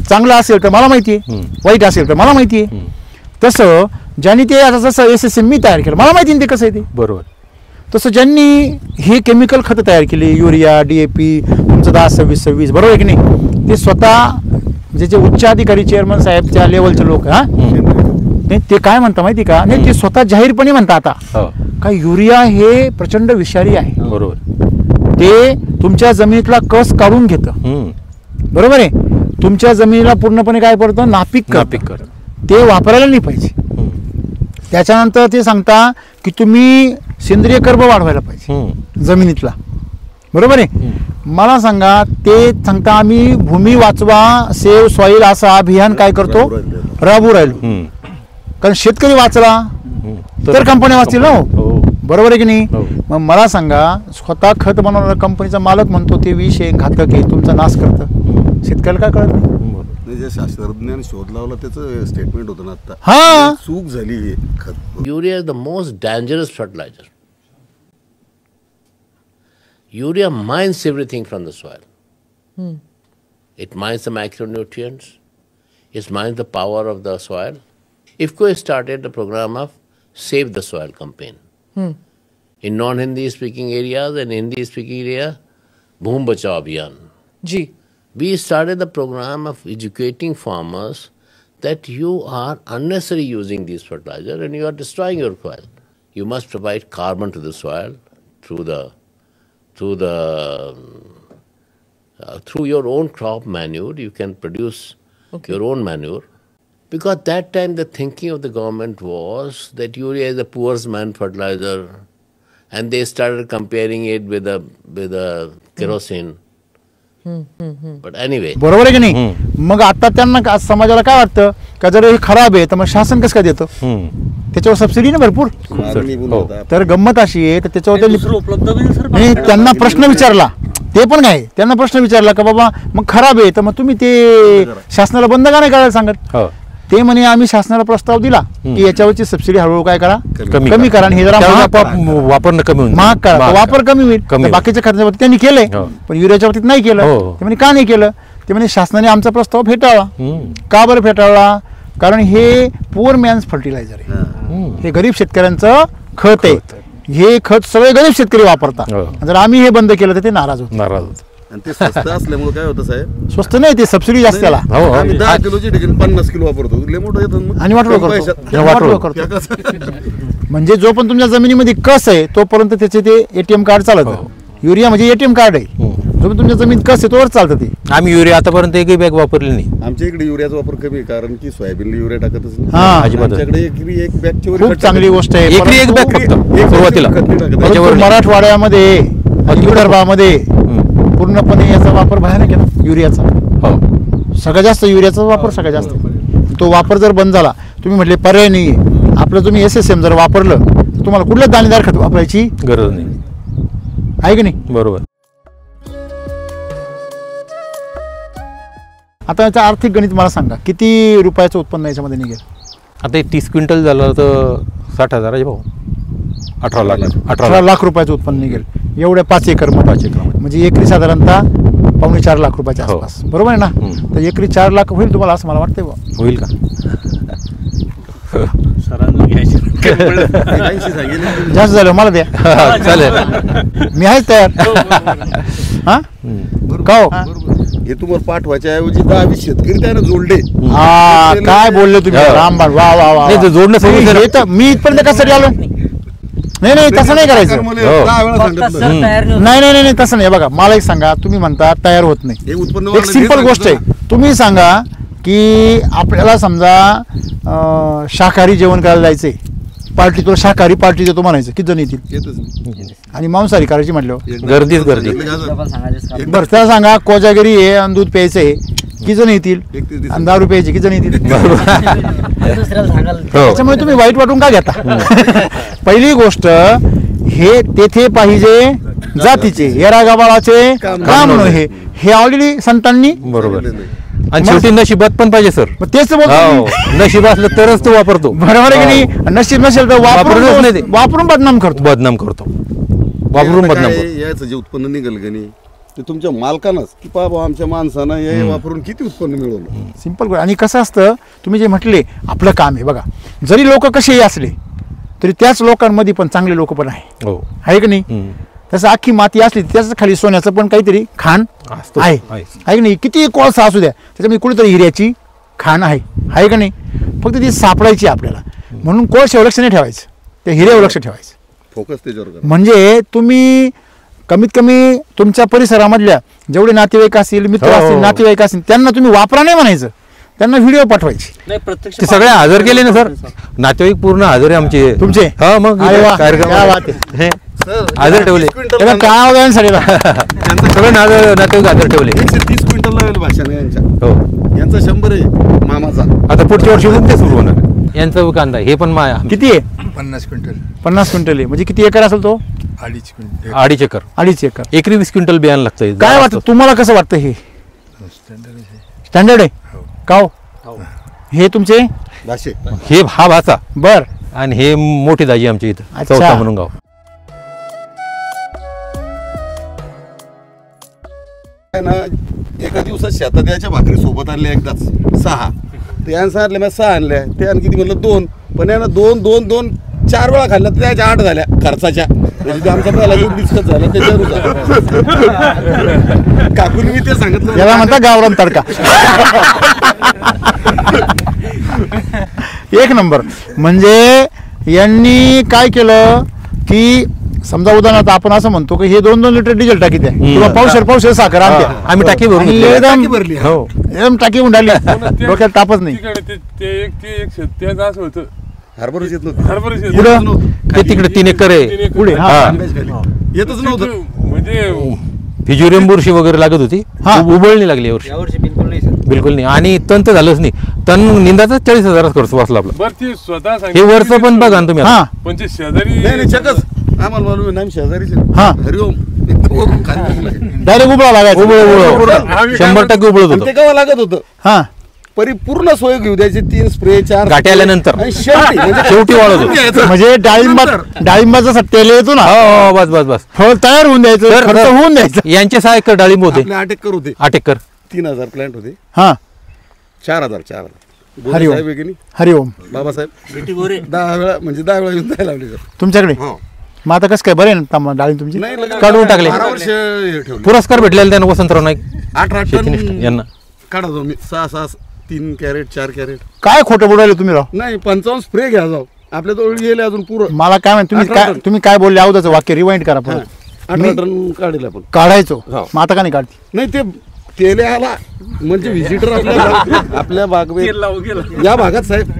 चांगलं असेल तर मला माहिती आहे, वाईट असेल तर मला माहिती आहे. तसं ज्यांनी ते आता जसं SSM मी तयार केलं, मला माहिती आहे ते कसं आहे ते. बरोबर. तसं ज्यांनी हे केमिकल खतं तयार केली, युरिया, DAP, तुमचं 10-26-26, बरोबर आहे की नाही, ते स्वतः जे उच्च अधिकारी चेअरमन साहेबच्या लेवलचे लोक नाही ते काय म्हणता माहिती का? नाही ते स्वतः जाहीरपणे म्हणतात आता का युरिया हे प्रचंड विषारी आहे. बरोबर. ते तुमच्या जमिनीतला कस काढून घेतं. बरोबर आहे. तुमच्या जमिनीला पूर्णपणे काय करतं? नापीक करतं. ते वापरायला नाही पाहिजे. त्याच्यानंतर ते सांगता की तुम्ही सेंद्रिय कर्ब वाढवायला पाहिजे जमिनीतला. बरोबर आहे. मला सांगा, ते सांगता आम्ही भूमी वाचवा, सेव्ह सॉईल असं अभियान काय करतो? राबवू राहिलो. कारण शेतकरी वाचला तर कंपन्या वाचतील ना. बरोबर आहे की नाही? मग मला सांगा, स्वतः खत बनवणारा कंपनीचा मालक म्हणतो ते विष आहे, घातक आहे, तुमचा नाश करतं. शेतकऱ्याला काय कळत नाही. जे शास्त्रज्ञांनी शोध लावला त्याचं स्टेटमेंट होतं ना आता. हा, चूक झाली. Urea is the most dangerous fertilizer. Urea mines everything from the soil. It mines the micronutrients. It mines the power of the soil. IFFCO started the program of Save the Soil campaign. In non-Hindi speaking areas and Hindi speaking area, Bhoom Bachao Abhiyan. We started the program of educating farmers that you are unnecessarily using these fertilizers and you are destroying your soil. You must provide carbon to the soil through your own crop manure. You can produce your own manure. Because that time the thinking of the government was that urea is a poor man's fertilizer, and they started comparing it with the kerosene. But anyway. बरोबर आहे की नाही? मग आता त्यांना समाजाला काय वाटतं का जर हे खराब आहे तर मग शासन कसं काय देतं? त्याच्यावर सबसिडी ना भरपूर. तर गंमत अशी आहे तर त्याच्यावर नाही त्यांना प्रश्न विचारला, ते पण काय त्यांना प्रश्न विचारला का बाबा मग खराब आहे तर मग तुम्ही ते शासनाला बंद का नाही करायला सांगत? ते म्हणे आम्ही शासनाला प्रस्ताव दिला की याच्यावरची सबसिडी हळूहळू काय करा, कमी करा, आणि हे जरा वापरणं कमी होईल, महाग करा, वापर कमी होईल. बाकीच्या खर्चावरती त्यांनी केलंय पण युरियाच्या बाबतीत नाही केलं. ते म्हणे का नाही केलं? ते म्हणे शासनाने आमचा प्रस्ताव फेटाळला. का बरं फेटाळला? कारण हे पुअर मॅन्स फर्टिलायझर आहे, हे गरीब शेतकऱ्यांचं खत आहे. हे खत सगळे गरीब शेतकरी वापरतात. जर आम्ही हे बंद केलं तर ते नाराज होत. आणि ते स्वस्त असल्यामुळे काय होतं साहेब? स्वस्त नाही, ते सबसिडी जास्त त्याला. 10 किलोची ठिकाणी 50 किलो वापरतो. लय मोठं येतं आणि वाटलो करतो. म्हणजे जो पण तुमच्या जमिनीमध्ये कस आहे तोपर्यंत त्याचे ते ATM कार्ड चालत. युरिया म्हणजे ATM कार्ड आहे. जो पण तुमच्या जमिनीत कस आहे तोवर चालतं ते. आम्ही युरिया आतापर्यंत एकही बॅग वापरली नाही. आमच्या इकडे युरियाचा वापर कमी आहे कारण की सोयाबीनला युरिया टाकतच नाही. आमच्याकडे एक बॅगची खूप चांगली गोष्ट आहे. एक बॅग फक्त सुरुवातीला. मराठवाड्यामध्ये विदर्भामध्ये पूर्णपणे याचा वापर भयानक आहे युरियाचा. सगळ्यात जास्त युरियाचा वापर सगळ्यात जास्त. तो वापर जर बंद झाला, तुम्ही म्हटले पर्याय नाही आपलं, तुम्ही SSM जर वापरलं तर तुम्हाला कुठलं दाणेदार खत वापरायची गरज नाही आहे की नाही? बरोबर. आता याचं आर्थिक गणित मला सांगा, किती रुपयाचं उत्पन्न याच्यामध्ये निघेल? आता 30 क्विंटल झालं तर 60,000 भाऊ, 18 लाख रुपयाचं उत्पन्न निघेल एवढ्या 5 एकर म्हणजे एकरी साधारणतः 4.25 लाख रुपयाच्या आसपास. बरोबर आहे ना? तर एकरी 4 लाख होईल तुम्हाला असं मला वाटतंय. होईल का? जास्त झालं मला द्या, चालेल, मी आहेच तयार. हा का हो? हे तुम्हाला पाठवायच्या ऐवजी 10-20 शेतकरी त्यानं जोडले. हा काय बोलले तुम्ही रामबाण, वा वा वा. जोडणं मी इथपर्यंत कशासाठी आलो? नाही तसं नाही करायचं. नाही तसं नाही. बघा मला एक सांगा, तुम्ही म्हणता तयार होत नाही. एक सिंपल गोष्ट आहे. तुम्ही सांगा की आपल्याला समजा शाकाहारी जेवण करायला जायचंय, पार्टी तुला शाकाहारी पार्टी देतो म्हणायचं, किती जण येतील? आणि मांसाहारी करायची म्हटल्यावर गर्दी. बरं त्याला सांगा कोजागिरी आहे आणि दूध प्यायचं आहे, किती जण येतील 31 आणि 10 रुपयाचे किती जण येतील दुसऱ्याला सांगाल त्याच्यामुळे तुम्ही वाईट वाटून का घेता पहिली गोष्ट हे तेथे पाहिजे जातीचे येरा गबाळाचे काम नव्हे हे ऑलरेडी संतांनी बरोबर आणि शेवटी नशिबात पण पाहिजे सर मग तेच तर बोलतो मी. नशीब असलं तरच तो वापरतो बरोबर आहे की नाही नशीब नसेल तर वापरूनच नाही ते. वापरून बदनाम करतो बदनाम करतो वापरून बदनाम करतो याचं जे उत्पन्न निघेल का नाही ते तुमच्या मालकानंच की बाबा आमच्या माणसानं हे वापरून किती उत्पन्न मिळवलं. सिंपल आणि कसं असतं तुम्ही जे म्हटले आपलं काम आहे बघा जरी लोक कसेही असले तरी त्याच लोकांमध्ये पण चांगले लोक पण आहे हो आहे की नाही तसं अख्खी माती असली त्याच खाली सोन्याचं पण काहीतरी खाण असतो. आहे आहेच. आहे की नाही किती कोळसा असू द्या त्याच्यामध्ये कुठेतरी हिऱ्याची खाण आहे का नाही फक्त ती सापडायची आपल्याला म्हणून कोळशावर लक्ष नाही ठेवायचं त्या हिऱ्यावर लक्ष ठेवायचं फोकस त्याच्यावर करा. म्हणजे तुम्ही कमीत कमी तुमच्या परिसरामधल्या जेवढे नातेवाईक असतील मित्र असतील नातेवाईक असतील त्यांना तुम्ही वापरा नाही म्हणायचं त्यांना व्हिडिओ पाठवायचे नाही प्रत्यक्ष ते सगळे हजर केले ना सर नातेवाईक पूर्ण हजर आहे आमचे तुमचे हा मग अरे वा, क्या बात कार्यक्रम हे हजर ठेवले तेव्हा काय होतं साडीला सगळे नातेवाईक हजर ठेवले 130 क्विंटल लावेल भाषण यांच्या हो यांचा 100 आहे मामाचा. आता पुढच्या वर्षी ते सुरू होणार यांचा कांदा हे पण किती आहे 50 क्विंटल आहे म्हणजे किती एकर असेल तो 2.5 एकर 2.5 एकर एकरी 20 क्विंटल बियाणं लागतं काय वाटतं तुम्हाला कसं वाटतं हे स्टँडर्ड आहे का हो? हे तुमचे भाषे हे हा भाचा बर आणि हे मोठी दाजी आमच्या इथं अच्छा. चौथा म्हणून गाव काय ना एका दिवसात शेतात याच्या भाकरी सोबत आणल्या एकदाच 6 ते यानं सांगितलं मी 6 आणल्या ते आणि किती म्हणलं 2 पण यानं 2 4 वेळा खाल्ल्या तर त्याच्या 8 झाल्या खर्चाच्या म्हणजे आमचा पहिला दूध डिस्कस झाला त्याच्यावर काकून मी ते सांगितलं याला म्हणता गावरान तडका एक नंबर म्हणजे यांनी काय केलं की समजा उदाहरणार्थ आपण असं म्हणतो की हे 2-2 लिटर डिझेल टाकीत आहे किंवा पावशेर साखर आणते आम्ही टाकी भरून आणि घेतली. एकदम भरली हो एकदम टाकी उंडाली डोक्यात तापच नाही हरभराच येत नव्हतं. पुढं ते तिकडे 3 एकर आहे पुढे हा येतच नव्हतं. फिज्युरियम बुरशी वगैरे लागत होती हा. उबळणी लागली यावर्षी यावर्षी बिलकुल नाही सर बिलकुल नाही आणि तण तर झालंच नाही तण निंदाचा 40,000 खर्च वाचला आपला बरं ती स्वतः हे वरचं पण बघा ना तुम्ही आता. हा पण ते शेजारी नाही चकच आम्हाला मालूम नाही शेजारीचे हा. हरिओम एकदम वरून खाली डायरेक्ट उभा लागायचं उबळ 100% उबळत आणि होतं ते केव्हा लागत होतं हा परिपूर्ण सोय घेऊ द्यायची 3 स्प्रे 4 गाठी आल्यानंतर. आणि शेवटी म्हणजे शेवटी वाळत होतं. घ्यायचं. म्हणजे डाळिंबाचा सट्टेला येतो ना हो बस बस बस फळ तयार होऊन द्यायचं तर- खर्च होऊन द्यायचं यांचे 6 एकर डाळिंब होते आपले 8 एकर होते 8 एकर 3000 प्लांट होते हा 4,000 हरिओम. साहेब आहे की नाही हरिओम बाबासाहेब बेटी गोरे 10 वेळा म्हणजे 10 वेळा येऊन जायला लावले तुमच्याकडे हो मग आता कसं काय बरे ना डाळिंब तुमची नाही लगेच काढून टाकले. 12 वर्ष हे ठेवले पुरस्कार भेटलेला त्यांना वसंतराव नाईक 8 शेतीनिष्ठ टन यांना काढा जाऊ मी 6 3 कॅरेट 4 कॅरेट काय खोटं बोलायला तुम्ही राव नाही 55 स्प्रे घ्या जाऊ आपल्या जवळ गेले अजून पुरं मला काय म्हणतो तुम्ही 18 काय टन. तुम्ही काय बोलले अगोदरचं वाक्य रिवाइंड करा परत 18 टन काढेल आपण काढायचो हो. मग आता का नाही काढते नाही ते तेले आला म्हणजे व्हिजिटर आपल्या बागवे या भागात साहेब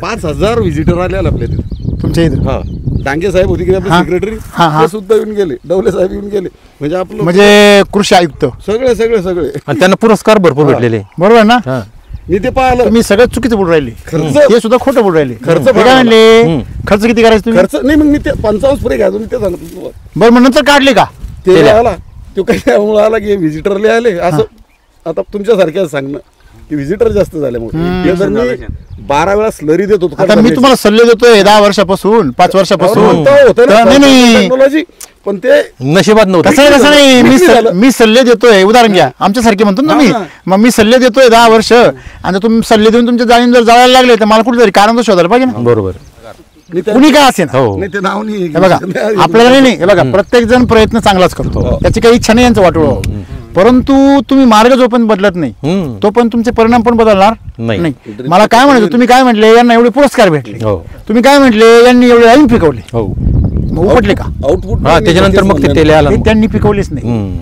5,000 व्हिजिटर आले आपल्या तिथे तुमच्या इथं हा डांगे साहेब होते की आपले हा. सेक्रेटरी हा, हा. ते सुद्धा येऊन गेले डवले साहेब येऊन गेले म्हणजे आपलं म्हणजे कृषी आयुक्त सगळे आणि त्यांना पुरस्कार भरपूर भेटलेले बरोबर ना हा. मी ते पाहिलं तुम्ही सगळं चुकीचं बोलून राहिले खर्च ते सुद्धा खोटं बोलून राहिले खर्च ते काय भरला. म्हणले खर्च किती करायचं तुम्ही खर्च नाही मग मी ते 55 स्प्रे घ्या मी ते सांगतो तुम्हाला. बरं मग नंतर काढले का ते तेल्या. आला तो काही त्यामुळे आला की व्हिजिटरले आले असं आता तुमच्यासारख्या सांगणं की व्हिजिटर जास्त झाले मग हे जर मी 12 वेळा स्लरी देत होतो आता मी तुम्हाला सल्ले देतोय 10 वर्षापासून 5 वर्षापासून होतं तर ना नाही टेक्नॉलॉजी पण ते नशिबात नव्हतं तसं नाही मी सल्ले देतोय उदाहरण घ्या आमच्यासारखे म्हणतो ना मी मग मी सल्ले देतोय 10 वर्ष आणि तुम्ही सल्ले देऊन तुमच्या जाळीन जर जाळायला लागले तर मला कुठेतरी कारण तर शोधायला पाहिजे ना बरोबर मी त्या- कुणी काय असेल हो नाही ते नाव नाही हे बघा आपल्याला नाही हे बघा प्रत्येक जण प्रयत्न चांगलाच करतो त्याची काही इच्छा नाही यांचं वाटोळ परंतु तुम्ही मार्ग जो पण बदलत नाही हम्म. तो पण तुमचे परिणाम पण बदलणार नाही. नाही मला काय म्हणायचं तुम्ही काय म्हटले यांना एवढे पुरस्कार भेटले हो तुम्ही काय म्हटले यांनी एवढे लाईन पिकवले हो मग उपटले का आउटपुट हा त्याच्यानंतर मग ते तेले आला हे त्यांनी पिकवलेच नाही हम्म.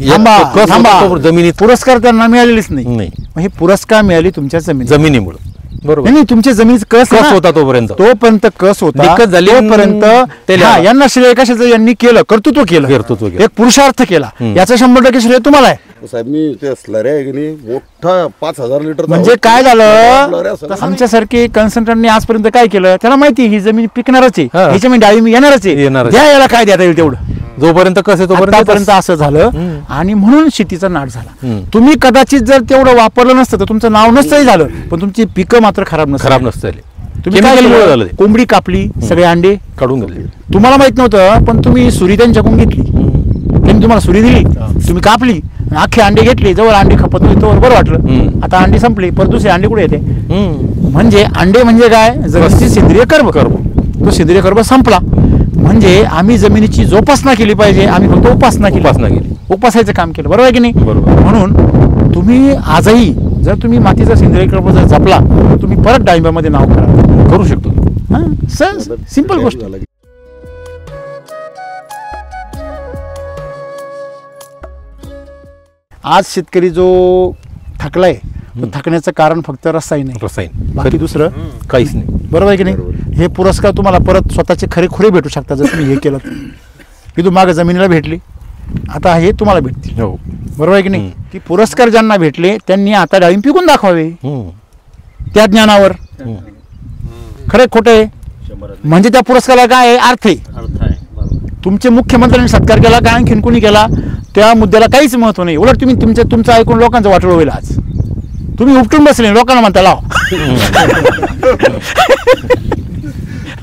थांबा, एक कस थांबा. होतो जमिनीत पुरस्कार त्यांना मिळालेलेच नाही नाही मग हे पुरस्कार मिळाले तुमच्या जमिनीत जमिनीमुळे बरोबर. नाही तुमच्या जमिनीचा कस कस ना, होता तोपर्यंत कस होता दिक्कत झाली तोपर्यंत त्याला. हा, यांना श्रेय कशाचं, यांनी केलं कर्तृत्व केलं, एक पुरुषार्थ केला, याचा 100% श्रेय तुम्हाला आहे. साहेब मी ते स्लऱ्या आहे की नाही मोठा 5,000 लिटर म्हणजे काय झालं, आमच्यासारखे कन्सल्टंटनी आजपर्यंत काय केलं, त्याला माहिती ही जमीन पिकणारच आहे, ह्याच्यामध्ये डाळिंब येणारच आहे, द्या याला काय देता येईल तेवढं, जोपर्यंत कसं तोपर्यंत असं झालं. आणि म्हणून शेतीचा नाश झाला. तुम्ही कदाचित जर तेवढं वापरलं नसतं तर तुमचं नाव नसतंही झालं, पण तुमची पिकं मात्र खराब नसतं. तुम्ही काय केलं, कोंबडी कापली, सगळे अंडे काढून गेले. तुम्हाला माहित नव्हतं, पण तुम्ही सुरी त्यांच्याकडून घेतली, त्यांनी तुम्हाला सुरी दिली, तुम्ही कापली, अख्खे अंडे घेतले, जवळ अंडे खपत नव्हते तोवर बरं वाटलं. आता अंडी संपली, परत दुसरे अंडे कुठे येते. म्हणजे अंडे म्हणजे काय, जमिनीची सेंद्रिय कर्ब, तो सेंद्रिय कर्ब संपला. म्हणजे आम्ही जमिनीची जोपासना केली पाहिजे, आम्ही फक्त उपासना केली, उपासायचं काम केलं, बरोबर आहे की नाही. म्हणून तुम्ही आजही जर तुम्ही मातीचा सेंद्रिय कर्ब जर जपला तर तुम्ही परत डाळिंबामध्ये नाव करू शकतो. सहज सिंपल गोष्ट. आज शेतकरी जो थकलाय, तो थकण्याचं कारण फक्त रसायन आहे, बाकी दुसरं काहीच नाही. बरोबर आहे की नाही. हे पुरस्कार तुम्हाला परत स्वतःचे खरे खुरे भेटू शकतात जर तुम्ही हे केलं. की तू मागं जमिनीला भेटली, आता हे तुम्हाला भेटतील. बरोबर आहे की नाही. की पुरस्कार ज्यांना भेटले त्यांनी आता डाळिंब पिकून दाखवावे त्या ज्ञानावर. खरे खोटे म्हणजे त्या पुरस्काराला काय आहे, अर्थ आहे. तुमचे मुख्यमंत्र्यांनी सत्कार केला काय, आणखीन कोणी केला, त्या मुद्द्याला काहीच महत्व नाही. उलट तुम्ही तुमचं ऐकून लोकांचं वाटलं होईल. आज तुम्ही उपटून बसले, लोकांना म्हणता लाव.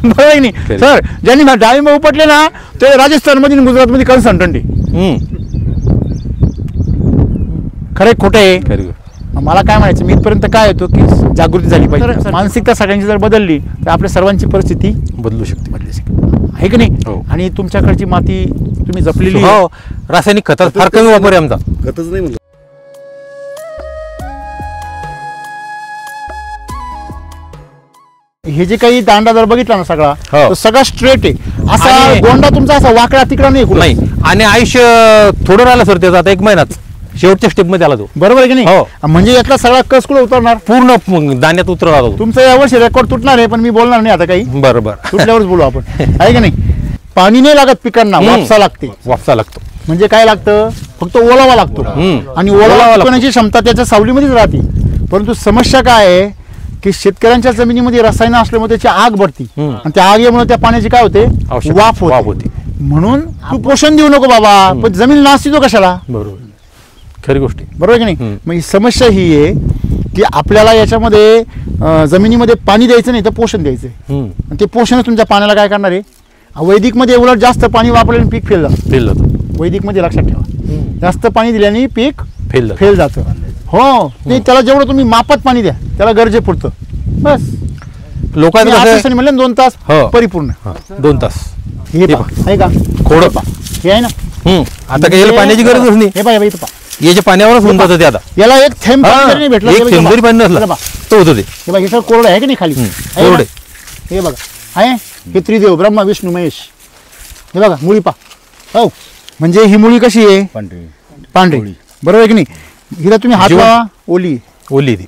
बरोबर आहे नाही सर. ज्यांनी डाळिंब उपटले ना ते राजस्थानमध्ये गुजरातमध्ये कन्सल्टंट आहे. खरे खोटे. मला काय म्हणायचं, मी इथपर्यंत काय येतो की जागृती झाली पाहिजे. मानसिकता सगळ्यांची जर बदलली तर आपल्या सर्वांची परिस्थिती बदलू शकते आहे की नाही. आणि तुमच्याकडची माती तुम्ही जपलेली, रासायनिक खतात फार कमी वापर आहे आमचा, खतच नाही म्हणलं. हे जे काही दांडा जर बघितला ना सगळा, तो सगळा स्ट्रेट आहे. असा गोंडा तुमचा असा वाकडा तिकडा नाही. आणि आयुष्य थोडं राहिलं सर त्याचा, आता 1 महिनाच शेवटच्या स्टेप मध्ये आला तो. बरोबर आहे की नाही. म्हणजे यातला सगळा कस कुठे उतरणार, पूर्ण दाण्यात उतरला तो. तुमचं यावर्षी रेकॉर्ड तुटणार आहे, पण मी बोलणार नाही आता काही. बरोबर, तुटल्यावरच बोलू आपण, आहे की नाही. पाणी नाही लागत पिकांना, वापसा लागतो. म्हणजे काय लागतं, फक्त ओलावा लागतो. आणि ओलावा टिकवण्याची क्षमता त्याच्या सावलीमध्येच राहते. परंतु समस्या काय आहे की शेतकऱ्यांच्या जमिनीमध्ये रसायन असल्यामुळे त्याची आग भरती, आणि त्या आगीमुळे त्या पाण्याची काय होते, वाफ होते. म्हणून तू पोषण देऊ नको बाबा, पण जमीन नासती तो कशाला. बरोबर, खरी गोष्टी. बरोबर की नाही. मग ही समस्या ही आहे की आपल्याला याच्यामध्ये जमिनीमध्ये पाणी द्यायचं नाही तर पोषण द्यायचं. आणि ते पोषण तुमच्या पाण्याला काय करणार आहे. वैदिक मध्ये उलट जास्त पाणी वापरल्याने पीक फेल जातं. वैदिक मध्ये लक्षात ठेवा, जास्त पाणी दिल्याने पीक फेल जातं. हो, ते त्याला जेवढं तुम्ही मापात पाणी द्या, त्याला गरजेपुरतं बस. लोकांनी म्हणले 2 तास परिपूर्ण, 2 तास. हे आहे का खोड हे आहे ना. आता काही पाण्याची गरजच नाही. हे पाहिजे इथं याच्या पाण्यावरच होऊन जातं ते. आता याला एक थेंब पाणी नाही भेटलं, एक थेंब जरी पाणी नसलं तो होतं ते. हे बघा, हे सर कोरडं आहे की नाही खाली, कोरडे. हे बघा आहे, हे त्रिदेव ब्रह्मा विष्णू महेश. हे बघा मुळी पा. हो, म्हणजे ही मुळी कशी आहे, पांढरी. बरोबर आहे की नाही. हिला तुम्ही हात लावा, ओली ती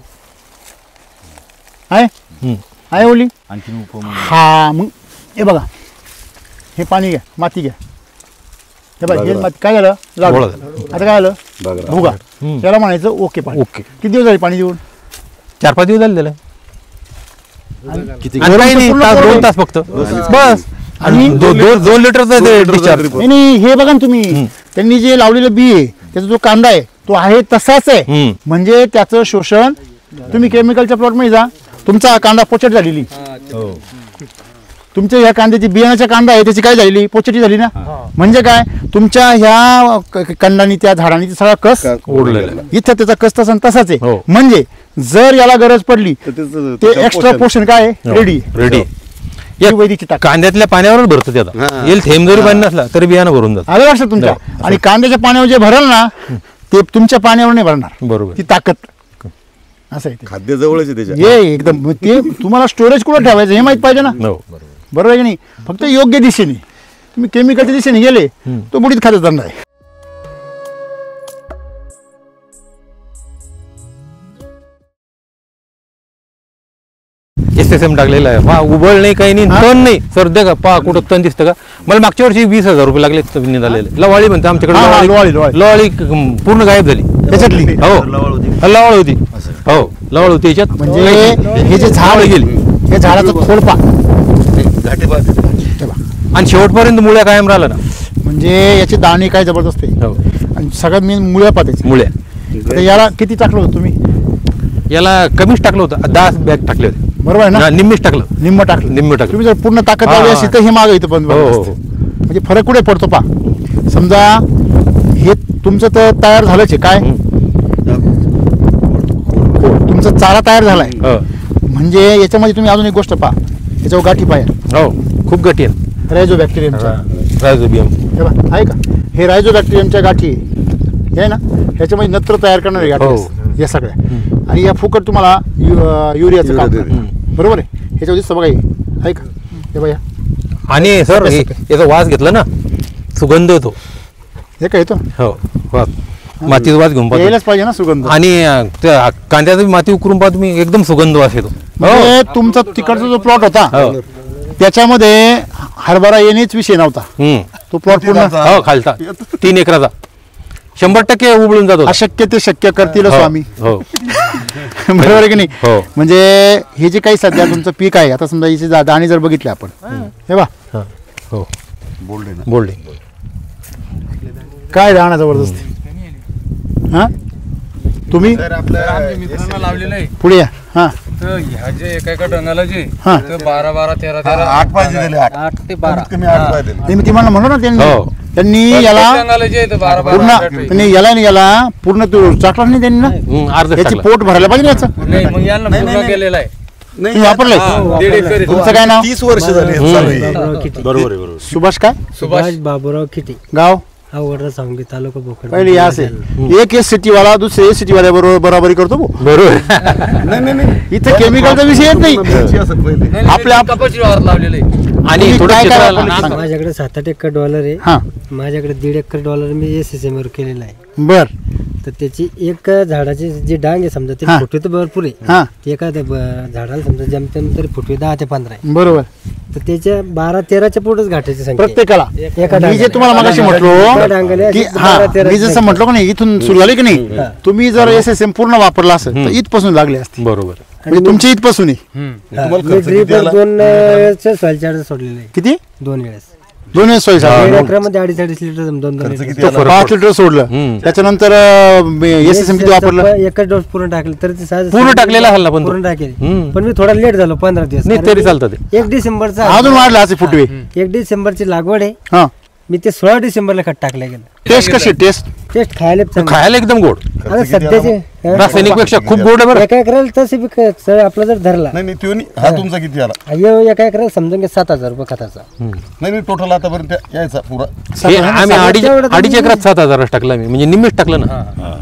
आहे ओली. हा, मग हे बघा, हे पाणी घ्या, माती घ्या. हे बघा, हे माती काय झालं, लाडू. आता काय झालं, भुगा. त्याला म्हणायचं ओके पाणी. ओके. किती दिवस झाले पाणी देऊन, 4-5 दिवस झाले त्याला. किती, 2 तास फक्त बस. आणि 2 लिटर. नाही, हे बघा ना तुम्ही, त्यांनी जे लावलेलं बी आहे त्याचा जो कांदा आहे तो आहे तसाच आहे. म्हणजे त्याचं शोषण, तुम्ही केमिकलच्या प्लॉट मध्ये जा, तुमचा कांदा पोचट झालेली, तुमच्या ह्या कांद्याची बियाण्याचा कांदा आहे त्याची काय झालेली, पोचटी झाली ना. म्हणजे काय, तुमच्या ह्या कंदानी त्या झाडांनी सगळा कस ओढलेला, इथं त्याचा कस तसाच आहे. म्हणजे जर याला गरज पडली ते एक्स्ट्रा पोषण काय रेडी. वैदिकची ताकद कांद्यातल्या पाण्यावरच भरतो ते. आता येईल थेंब जरी पाणी नसला तरी बियाणं भरून जातं. आलं लक्षात तुमच्या. आणि कांद्याच्या पाण्यावर जे भरल ना ते तुमच्या पाण्यावर नाही भरणार. बरोबर, ती ताकद असं आहे. खाद्य जवळच आहे त्याच्या. हे एकदम ते तुम्हाला स्टोरेज कुठं ठेवायचं हे माहित पाहिजे ना. बरोबर आहे की नाही. फक्त योग्य दिशेने. तुम्ही केमिकलच्या दिशेने गेले तो बुडीत खायचा धंदा आहे. SSM टाकलेला आहे पहा, उबळ नाही काही नाही, तण नाही सर. दे का पहा कुठं तण दिसतं का? मला मागच्या वर्षी 20,000 रुपये लागले निघालेले. लवाळी म्हणते आमच्याकडे, लवाळी पूर्ण गायब झाली त्याच्यातली. हो लवाळ होती, हो लवाळ होती याच्यात. म्हणजे हे जे झाड गेली, हे झाडाचं खोड पा आणि शेवटपर्यंत मुळ्या कायम राहिला ना. म्हणजे याची दाणे काय जबरदस्त आहे. आणि सगळ्यात मेन मुळ्या पाहते. मुळ्या. आता याला किती टाकलं होतं तुम्ही? याला कमीच टाकलं होतं, 10 बॅग टाकले होते. बरोबर आहे ना? निम्मीच टाकलं. निम्म टाकलं. तुम्ही जर पूर्ण ताकद लावली असती तर हे मागं इथं पण म्हणजे फरक कुठे पडतो पा. समजा हे तुमचं तर तयार झालंच आहे. काय तुमचा चारा तयार झालाय, म्हणजे याच्यामध्ये तुम्ही अजून एक गोष्ट पहा, याच्यावर गाठी पाया. हो खूप गाठी आहे. रायझोबॅक्टेरियमच्या, रायझोबियम हे बघा आहे का, हे रायझोबॅक्टेरियमच्या गाठी आहे ना. ह्याच्यामध्ये नत्र तयार करणारे गाठी या सगळ्या. आणि या फुकट तुम्हाला युरियाचं काम करतात. बरोबर आहे. ह्याच्यावर दिसतं बघा, आहे का हे बघा. आणि सर याचा वास घेतला ना, सुगंध येतो. हे काय येतो? हो वास, मातीचा वास घेऊन यायलाच पाहिजे ना सुगंध. आणि त्या कांद्याचा माती उकरून पाहा तुम्ही, एकदम सुगंध वास येतो. म्हणजे तुमचा तिकडचा जो प्लॉट होता त्याच्यामध्ये हरभरा येणेच विषय नव्हता. तो प्लॉट पूर्ण हो खालचा 3 एकराचा 100% उबळून जातो. अशक्य ते शक्य करतील स्वामी. हो बरोबर आहे की नाही? हो. म्हणजे हे जे काही सध्या तुमचं पीक आहे, आता समजा याची दाणे जर बघितले आपण, हे बा हो बोल्ड काय दाणा जबरदस्त. हा तुम्ही मित्रांना लावलेलं आहे पुढे या. हा तर ह्या जे एका डंगाला जे हा. 12 13 8 पाहिजे दिले, 8 ते 12 कमी 8 पाहिजे. नाही, मी तुम्हाला म्हणलो ना त्यांनी याला डंगाला जे 12 पूर्ण, त्यांनी याला पूर्ण चाकला नाही त्यांनी ना. याची पोट भरायला पाहिजे याचं. नाही, मग यांना पूर्ण केलेला आहे. तुम्ही वापरलंय? 1.5 एकर. तुमचं काय नाव? 30 वर्ष झाली. बरोबर. सुभाष काय? सुभाष बाबूराव किती, गाव आवडा सांगली, तालुका भोकर. पहिले या असेल एक सिटी वाला दुसरे सिटी वाल्या बरोबर बराबरी करतो. बरोबर. इथे केमिकलचा विषय येत नाही. आपल्या कपाशी वावर लावलेलं आहे. आणि माझ्याकडे 7-8 एकर डॉलर आहे. हा माझ्याकडे 1.5 एकर डॉलर मी SSM वर केलेला आहे. बर. तर त्याची एक झाडाची जी डांग आहे समजा ते फुटवे तर भरपूर आहे. एखाद्या झाडाला समजा जमतेम तरी फुटवे 10 ते 15 आहे. बरोबर. तर त्याच्या 12-13च्या पुढेच घाटायची संख्या प्रत्येकाला. मी जे तुम्हाला मगाशी म्हटलो की मी जसं म्हटलो की नाही, इथून सुरू झाली की नाही, तुम्ही जर SSM पूर्ण वापरला असेल तर इथपासून लागले असते. बरोबर. म्हणजे तुमच्या इथपासून सॉइल चार्ज सोडलेले आहे. किती? 2 वेळेस. 2 वेळेस सॉइल चार्ज. एकरामध्ये 2.5 लिटर 2 5 लिटर सोडलं. त्याच्यानंतर SSM किती वापरलं? एकच डोस पूर्ण टाकले तर पूर्ण टाकलेला हल्ला पण पूर्ण टाकेल. पण मी थोडा लेट झालो 15 दिवस. नाही तरी चालतं ते. 1 डिसेंबरचा अजून वाढला असे फुटवे. 1 डिसेंबरची लागवड आहे. हा मी ते 16 डिसेंबरला खत टाकलं गेलं. टेस्ट कशी? टेस्ट खायला एकदम गोड. आता सध्याचे रासायनिक पेक्षा खूप गोड आहे बरं. एका एकराला तसे बी आपला जर धरला, हा तुमचा किती आला? एका एकराला समजून घ्या 7,000 रुपये खताचा. नाही टोटल आतापर्यंत यायचा पुरा. आम्ही 2.5 एकरात 7,000 टाकला मी, म्हणजे निम्मीच टाकलं ना.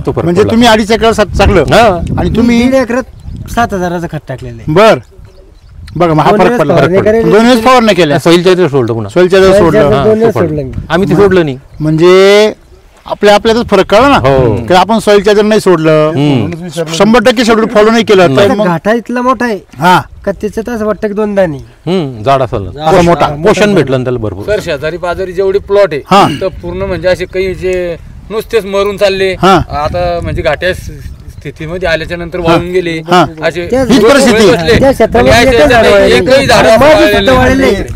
तो म्हणजे तुम्ही 2.5 एकरात टाकलं आणि तुम्ही 1.5 एकरात 7,000चं खत टाकलेलं आहे. बर. बघा महा फरक पडला. 2 वेळेस फवारणी केल्या. सॉइल चार्जर सोडलं पुन्हा. सॉइल चार्जर सोडलं. आम्ही ते सोडलं नाही. म्हणजे आपल्यातच फरक कळला ना की आपण सॉइल चार्जर नाही सोडलं, 100% शेड्यूल फॉलो नाही केलं तर मग घाटा इथला मोठा आहे. हा का त्याच्यात असं वाटतं की 2 दाणी झाड असेल मोठा, पोषण भेटलं ना त्याला भरपूर. सर शेजारी पाजारी जेवढे प्लॉट आहे तर पूर्ण म्हणजे असे काही जे नुसतेच मरून चालले, आता म्हणजे घाट्या स्थितीमध्ये आल्याच्या नंतर वाळून गेले असे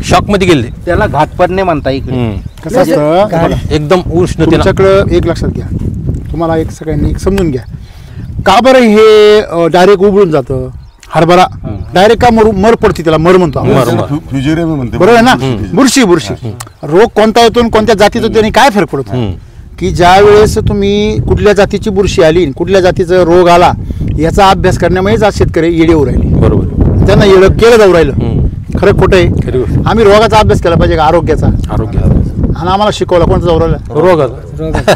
शॉक मध्ये गेले. त्याला घात पडणे म्हणता इकडे. कसं असतं एकदम उष्ण. तुमच्याकडं एक लक्षात घ्या, तुम्हाला एक सगळ्यांनी एक समजून घ्या, का बरं हे डायरेक्ट उबळून जातं हरभरा? डायरेक्ट का मर पडते, त्याला मर म्हणतो बरोबर आहे ना. बुरशी रोग कोणता येतो, कोणत्या जातीचा त्याने काय फरक पडतो की ज्या वेळेस तुम्ही कुठल्या जातीची बुरशी आली, कुठल्या जातीचा रोग आला, याचा अभ्यास करण्यामुळेच आज शेतकरी येडे होऊ राहिले. बरोबर. त्यांना येडं केलं जाऊ राहिलं. खरं खोटं आहे. आम्ही रोगाचा अभ्यास केला पाहिजे का आरोग्याचा? आणि आम्हाला शिकवला कोणता जाऊ राहिला? रोगाचा.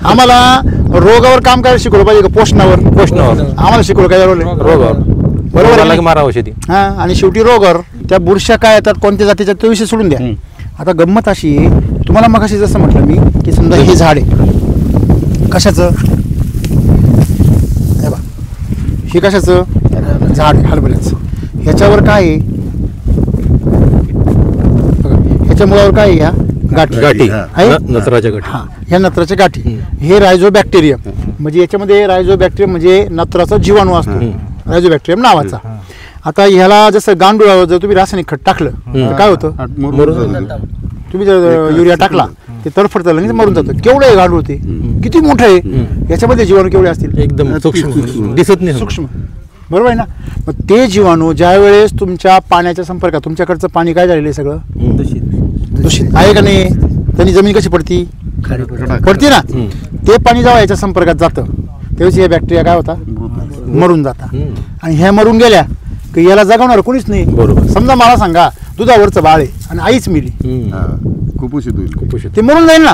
आम्हाला रोगावर काम करायला शिकवलं पाहिजे का पोषणावर? आम्हाला शिकवलं काय रोगावर. बरोबर मारा औषधी. हा. आणि शेवटी रोगावर त्या बुरश्या काय येतात, कोणत्या जातीच्या, तो विषय सोडून द्या. आता गंमत अशी, तुम्हाला मगाशी जसं म्हटलं मी की समजा हे झाड आहे कशाचं, हे कशाचं झाड आहे हरभऱ्याचं. ह्याच्यावर काय आहे बघा, ह्याच्या मुळावर काय आहे? ह्या गाठी आहे, नत्राच्या गाठी. हा, ह्या नत्राच्या गाठी. हे रायझोबॅक्टेरियम म्हणजे याच्यामध्ये रायझोबॅक्टेरियम म्हणजे नत्राचा जीवाणू असतो, रायझोबॅक्टेरियम नावाचा. आता ह्याला जसं गांडुळावर जर तुम्ही रासायनिक खत टाकलं तर काय होतं? तुम्ही जर युरिया टाकला ते तडफडतं लगेच मरून जातं. केवढं आहे गांडूळ, ते किती मोठं आहे, याच्यामध्ये जीवाणू केवढे असतील? एकदम सूक्ष्म, दिसत नाही, सूक्ष्म, बरोबर आहे ना. मग ते जीवाणू ज्या वेळेस तुमच्या पाण्याच्या संपर्कात, तुमच्याकडचं पाणी काय झालेलं आहे सगळं दूषित आहे का नाही, त्यांनी जमीन कशी पडती? पडती ना. ते पाणी जेव्हा याच्या संपर्कात जातं त्यावेळेस हे बॅक्टेरिया काय होता? मरून जातात. आणि ह्या मरून गेल्या की याला जगवणार कोणीच नाही. बरोबर. समजा मला सांगा दुधावरचं बाळ आहे आणि आईच मिली, कुपोषित होईल, ते मरून जाईल ना.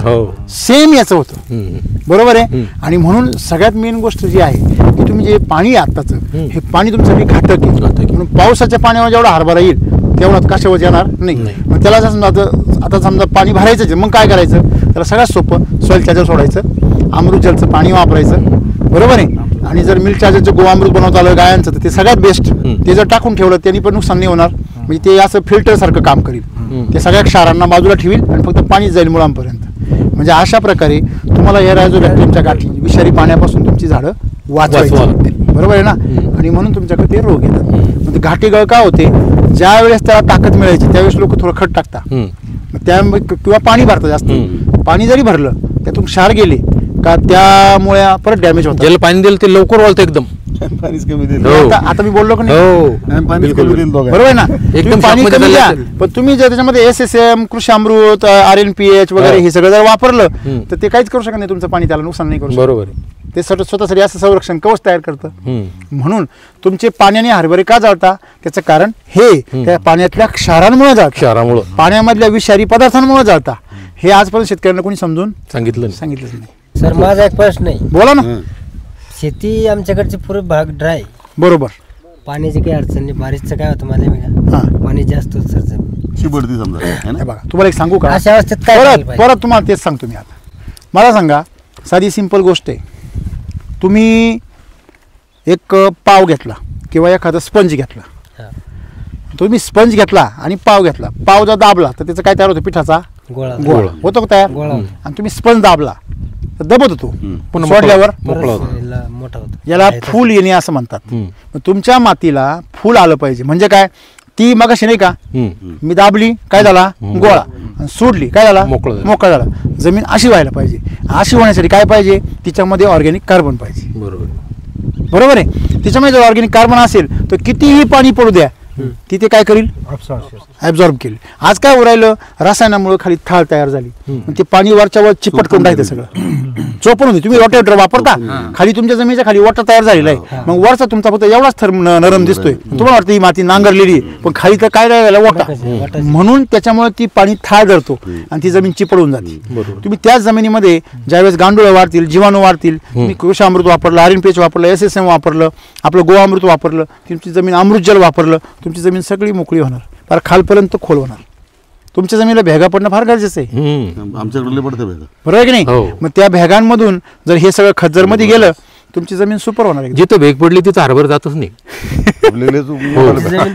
सेम याचं होतं, बरोबर आहे. आणि म्हणून सगळ्यात मेन गोष्ट जी आहे की तुम्ही जे पाणी आहे आत्ताचं, हे पाणी तुमच्यासाठी घातक आहे. म्हणून पावसाच्या पाण्यावर जेवढा हरभरा येईल तेवढा कशावर येणार नाही. मग त्याला जर समजा आता समजा पाणी भरायचं, मग काय करायचं? त्याला सगळ्यात सोपं सॉइल चार्जर सोडायचं, अमृत जलचं पाणी वापरायचं, बरोबर आहे. आणि जर मिल्क चार्जरचं गोवामृत बनवता आलं गायांचं तर ते सगळ्यात बेस्ट. ते जर टाकून ठेवलं त्यांनी पण नुकसान नाही होणार, म्हणजे ते असं फिल्टरसारखं काम करेल. ते सगळ्या क्षारांना बाजूला ठेवील आणि फक्त पाणीच जाईल मुळांपर्यंत. म्हणजे अशा प्रकारे तुम्हाला या रायझोबॅक्टेरियमच्या गाठी विषारी पाण्यापासून तुमची झाडं वाचवायची, बरोबर आहे ना. आणि म्हणून तुमच्याकडे ते रोग येतात. म्हणजे घाटीगळ काय होते? ज्या वेळेस त्याला ताकद मिळायची त्यावेळेस लोक थोडं खत टाकतात, त्यामुळे किंवा पाणी भरतं जास्त. पाणी जरी भरलं त्यातून क्षार गेले का त्यामुळे परत डॅमेज होतं. ज्याला पाणी दिलं ते लवकर वळतं एकदम. पाणीच कमी दिलं. आता मी बोललो का नाही? पाणीच कमी दिलं दोघांना. बरोबर आहे ना. एकदम पाणी शॉकमध्ये कमी द्या, झालं. पण तुम्ही जर त्याच्यामध्ये SSM, कृषी अमृत, RNPH वगैरे हे सगळं जर वापरलं तर ते काहीच करू शकत नाही. तुमचं पाणी त्याला नुकसान नाही करू शकत. बरोबर आहे. ते स्वतःसाठी असं संरक्षण कवच तयार करतं. म्हणून तुमचे पाण्याने हरभरे का जळता? त्याचं कारण हे त्या पाण्यातल्या क्षारांमुळे जळतात, क्षारामुळे, पाण्यामधल्या विषारी पदार्थांमुळे जळता. हे आजपर्यंत शेतकऱ्यांना कोणी समजून सांगितलंच नाही. सर माझा एक प्रश्न आहे. बोला ना. शेती आमच्याकडची पुरे भाग ड्राय, बरोबर. पाण्याची काही अडचण नाही. बारिशचं काय होतं मला बघा, पाणी जास्त होतं सर, शिबडती समजा. बघा तुम्हाला एक सांगू का? अशा अवस्थेत काय करायला पाहिजे? परत तुम्हाला तेच सांगतो मी. आता मला सांगा, साधी सिंपल गोष्ट आहे. तुम्ही एक पाव घेतला किंवा एखादा स्पंज घेतला, तुम्ही स्पंज घेतला आणि पाव घेतला, पाव जर दाबला तर त्याचं काय तयार होतं? पिठाचा गोळा होतो का तयार? आणि तुम्ही स्पंज दाबला तर दबत होतो, सोडल्यावर मोठा होतो. याला फूल येणे असं म्हणतात. तुमच्या मातीला फूल आलं पाहिजे. म्हणजे काय? ती मगाशी नाही का मी दाबली काय झाला? गोळा. आणि सोडली काय झाला? मोकळा झाला. जमीन अशी व्हायला पाहिजे. अशी होण्यासाठी काय पाहिजे? तिच्यामध्ये ऑर्गॅनिक कार्बन पाहिजे. बरोबर आहे. तिच्यामध्ये जर ऑर्गॅनिक कार्बन असेल तर कितीही पाणी पडू द्या, तिथे काय करील? ऍब्झॉर्ब केली. आज काय उरायलं? रसायनामुळे खाली थाळ तयार झाली, ते पाणी वरच्या वर चिपट करून राहते सगळं, चोपण होते. तुम्ही रोटेटर वापरता, खाली तुमच्या जमिनीच्या खाली वॉटर तयार झालेला आहे. मग वरचा तुमचा फक्त एवढाच थर नरम दिसतोय, तुम्हाला वाटतं ही माती नांगरलेली, पण खाली तर काय राहिला? वॉटर. म्हणून त्याच्यामुळे ती पाणी थाळ धरतो आणि ती जमीन चिपडून जाते. तुम्ही त्याच जमिनीमध्ये ज्यावेळेस गांडूळ वाढतील, जीवाणू वाढतील, तुम्ही कृषी अमृत वापरलं, RNPH वापरलं, SSM वापरलं, आपलं गोवामृत वापरलं, तुमची जमीन अमृत जल वापरलं, तुमची जमीन सगळी मोकळी होणार, फार खालपर्यंत खोल होणार. तुमच्या जमिनीला भेगा पडणं फार गरजेचं आहे. आमच्याकडले पडते भेगा, बरोबर आहे की नाही? मग त्या भेगांमधून जर हे सगळं खत जर मध्ये गेलं तुमची जमीन सुपर होणार आहे. जिथं भेग पडली तिथं हरभर जातच नाही.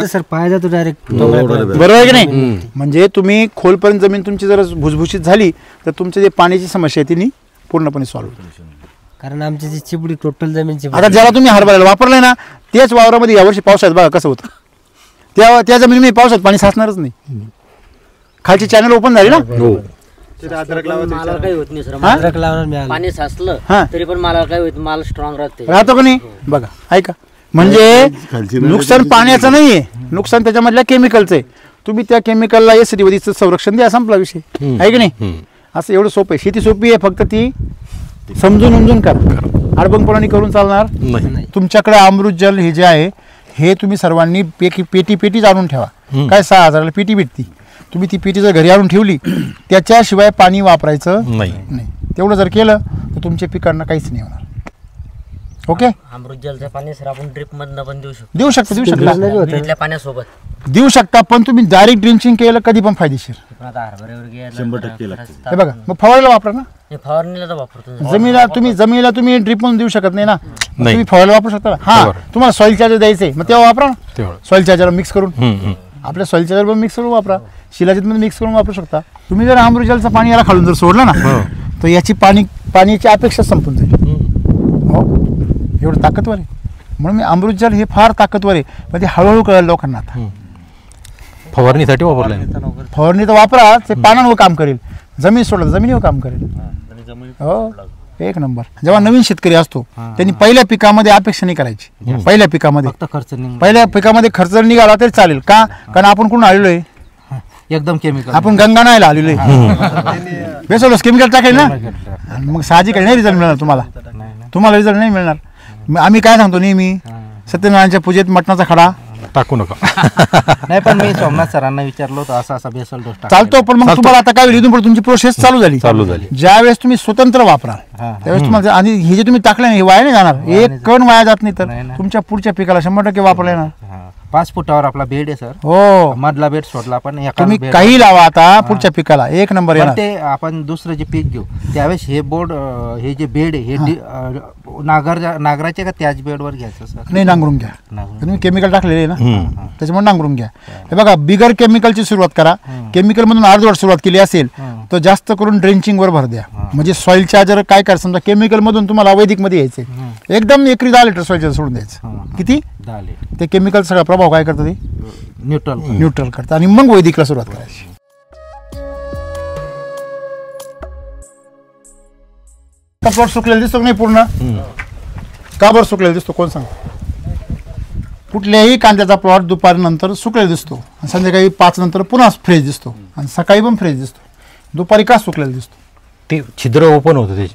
सर पाय जातो डायरेक्ट, बरोबर आहे की नाही? म्हणजे तुम्ही खोलपर्यंत जमीन तुमची जर भुसभुशीत झाली तर तुमची जे पाण्याची समस्या आहे ती पूर्णपणे सॉल्व्ह होते. कारण आमची जी चिपडी टोटल जमीनची, आता ज्याला तुम्ही हरभऱ्याला वापरलंय ना तेच वावरामध्ये यावर्षी पावसाळ्यात बघा कसं होतं. त्या जमिनीमध्ये पावसात पाणी साचणारच नाही. खालची चॅनल ओपन झाली ना. मालाला काही होत नाही सर. अद्रक लावणार पाणी साचलं तरी पण मालाला काय होत? माल स्ट्रॉंग राहतो का नाही? बघा ऐका, म्हणजे नुकसान पाण्याचं नाहीये, नुकसान त्याच्यामधल्या केमिकलचं आहे. तुम्ही त्या केमिकलला एसिडिटीचं संरक्षण द्या, संपला विषय आहे की नाही? असं एवढं सोपं आहे. शेती सोपी आहे, फक्त ती समजून उमजून करा. अडबंगपणाने करून चालणार नाही. तुमच्याकडे अमृत जल हे जे आहे हे तुम्ही सर्वांनी पेटी आणून ठेवा. काय 6,000ला पेटी भेटती. तुम्ही ती पेटी जर घरी आणून ठेवली त्याच्याशिवाय पाणी वापरायचं नाही. तेवढं जर केलं तर तुमच्या पिकांना काहीच नाही होणार. ओके. अमृत जलचं पाणी सर आपण ड्रिप मधनं पण देऊ शकतो. देऊ शकता पाण्यासोबत देऊ शकता, पण तुम्ही डायरेक्ट ड्रिंचिंग केलं कधी पण फायदेशीर. 100% हे बघा, मग फवारायला वापरा ना. फवारणीला तर वापरतो. जमिनीला तुम्ही ड्रिप म्हणून देऊ शकत नाही ना. तुम्ही फवारायला वापरू शकता. हा, तुम्हाला सॉइल चार्जर द्यायचंय मग तेव्हा वापरा ना. सॉइल चार्जर मिक्स करून आपल्या सॉइल चार्जर पण मिक्स करून वापरा, शिलाजीतमध्ये मिक्स करून वापरू शकता तुम्ही. जर अमृतजलचं पाणी याला खालून जर सोडलं ना तर याची पाण्याची अपेक्षा संपून जाईल. हो एवढं ताकदवर आहे. म्हणून मी अमृतजल हे फार ताकदवर आहे, पण ते हळूहळू कळलं लोकांना. आता फवारणीसाठी वापरलं, फवारणी तर वापरा, ते पानांवर काम करेल. जमीन सोडलं जमिनीवर काम करेल. हो एक नंबर. जेव्हा नवीन शेतकरी असतो त्यांनी पहिल्या पिकामध्ये अपेक्षा नाही करायची. पहिल्या पिकामध्ये खर्च निघाला तरी चालेल. का? कारण आपण कुठून आलेलो आहे? एकदम केमिकल. आपण गंगा नायला आलेलो आहे. बेसोलस केमिकल टाकेल ना, मग साहजिक नाही रिझल्ट मिळणार तुम्हाला रिझल्ट नाही मिळणार. आम्ही काय सांगतो नेहमी, सत्यनारायणच्या पूजेत मटणाचा खडा टाकू नका. नाही पण मी सोमनाथ सरांना विचारलं होतं असं असा बेसल डोस चालतो. पण मग तुम्हाला आता काय होईल, इथून पुढे तुमची प्रोसेस चालू झाली. ज्यावेळेस तुम्ही स्वतंत्र वापरा त्यावेळेस तुम्हाला, आणि हे जे तुम्ही टाकले हे वाया नाही जाणार. एक कण वाया जात नाही, तर तुमच्या पुढच्या पिकाला 100% वापरला येणार. 5 फुटावर आपला बेड आहे सर. हो मधला बेड सोडला आपण, तुम्ही काही लावा आता पुढच्या पिकाला एक नंबर येणार. ते आपण दुसरं जे पीक घेऊ त्यावेळेस हे बोर्ड हे जे बेड आहे हे नागराचे का त्याच बेडवर घ्यायचं सर? नाही, नांगरून घ्या. तुम्ही केमिकल टाकलेले आहे ना त्याच्यामुळे नांगरून घ्या. हे बघा, बिगर केमिकलची सुरुवात करा. केमिकल मधून अर्धवट सुरुवात केली असेल तर जास्त करून ड्रेंचिंग वर भर द्या. म्हणजे सॉइल चार्जर काय करा, समजा केमिकल मधून तुम्हाला वैदिक मध्ये यायचे, एकदम एकरी 10 लिटर सॉइल चार्जर सोडून द्यायचं. किती? 10 लिटर. ते केमिकल सगळा प्रभाव काय करतं, ते न्यूट्रल करतं, आणि मग वैदिकला सुरुवात करायची. प्लॉट सुकलेला दिसतो की नाही पूर्ण? का बरं सुकलेला दिसतो कोण सांग? कुठल्याही कांद्याचा प्लॉट दुपारनंतर सुकलेला दिसतो, संध्याकाळी 5 नंतर पुन्हा फ्रेश दिसतो, आणि सकाळी पण फ्रेश दिसतो. दुपारी का सुकलेला दिसतो? ते छिद्र ओपन होतं त्याची.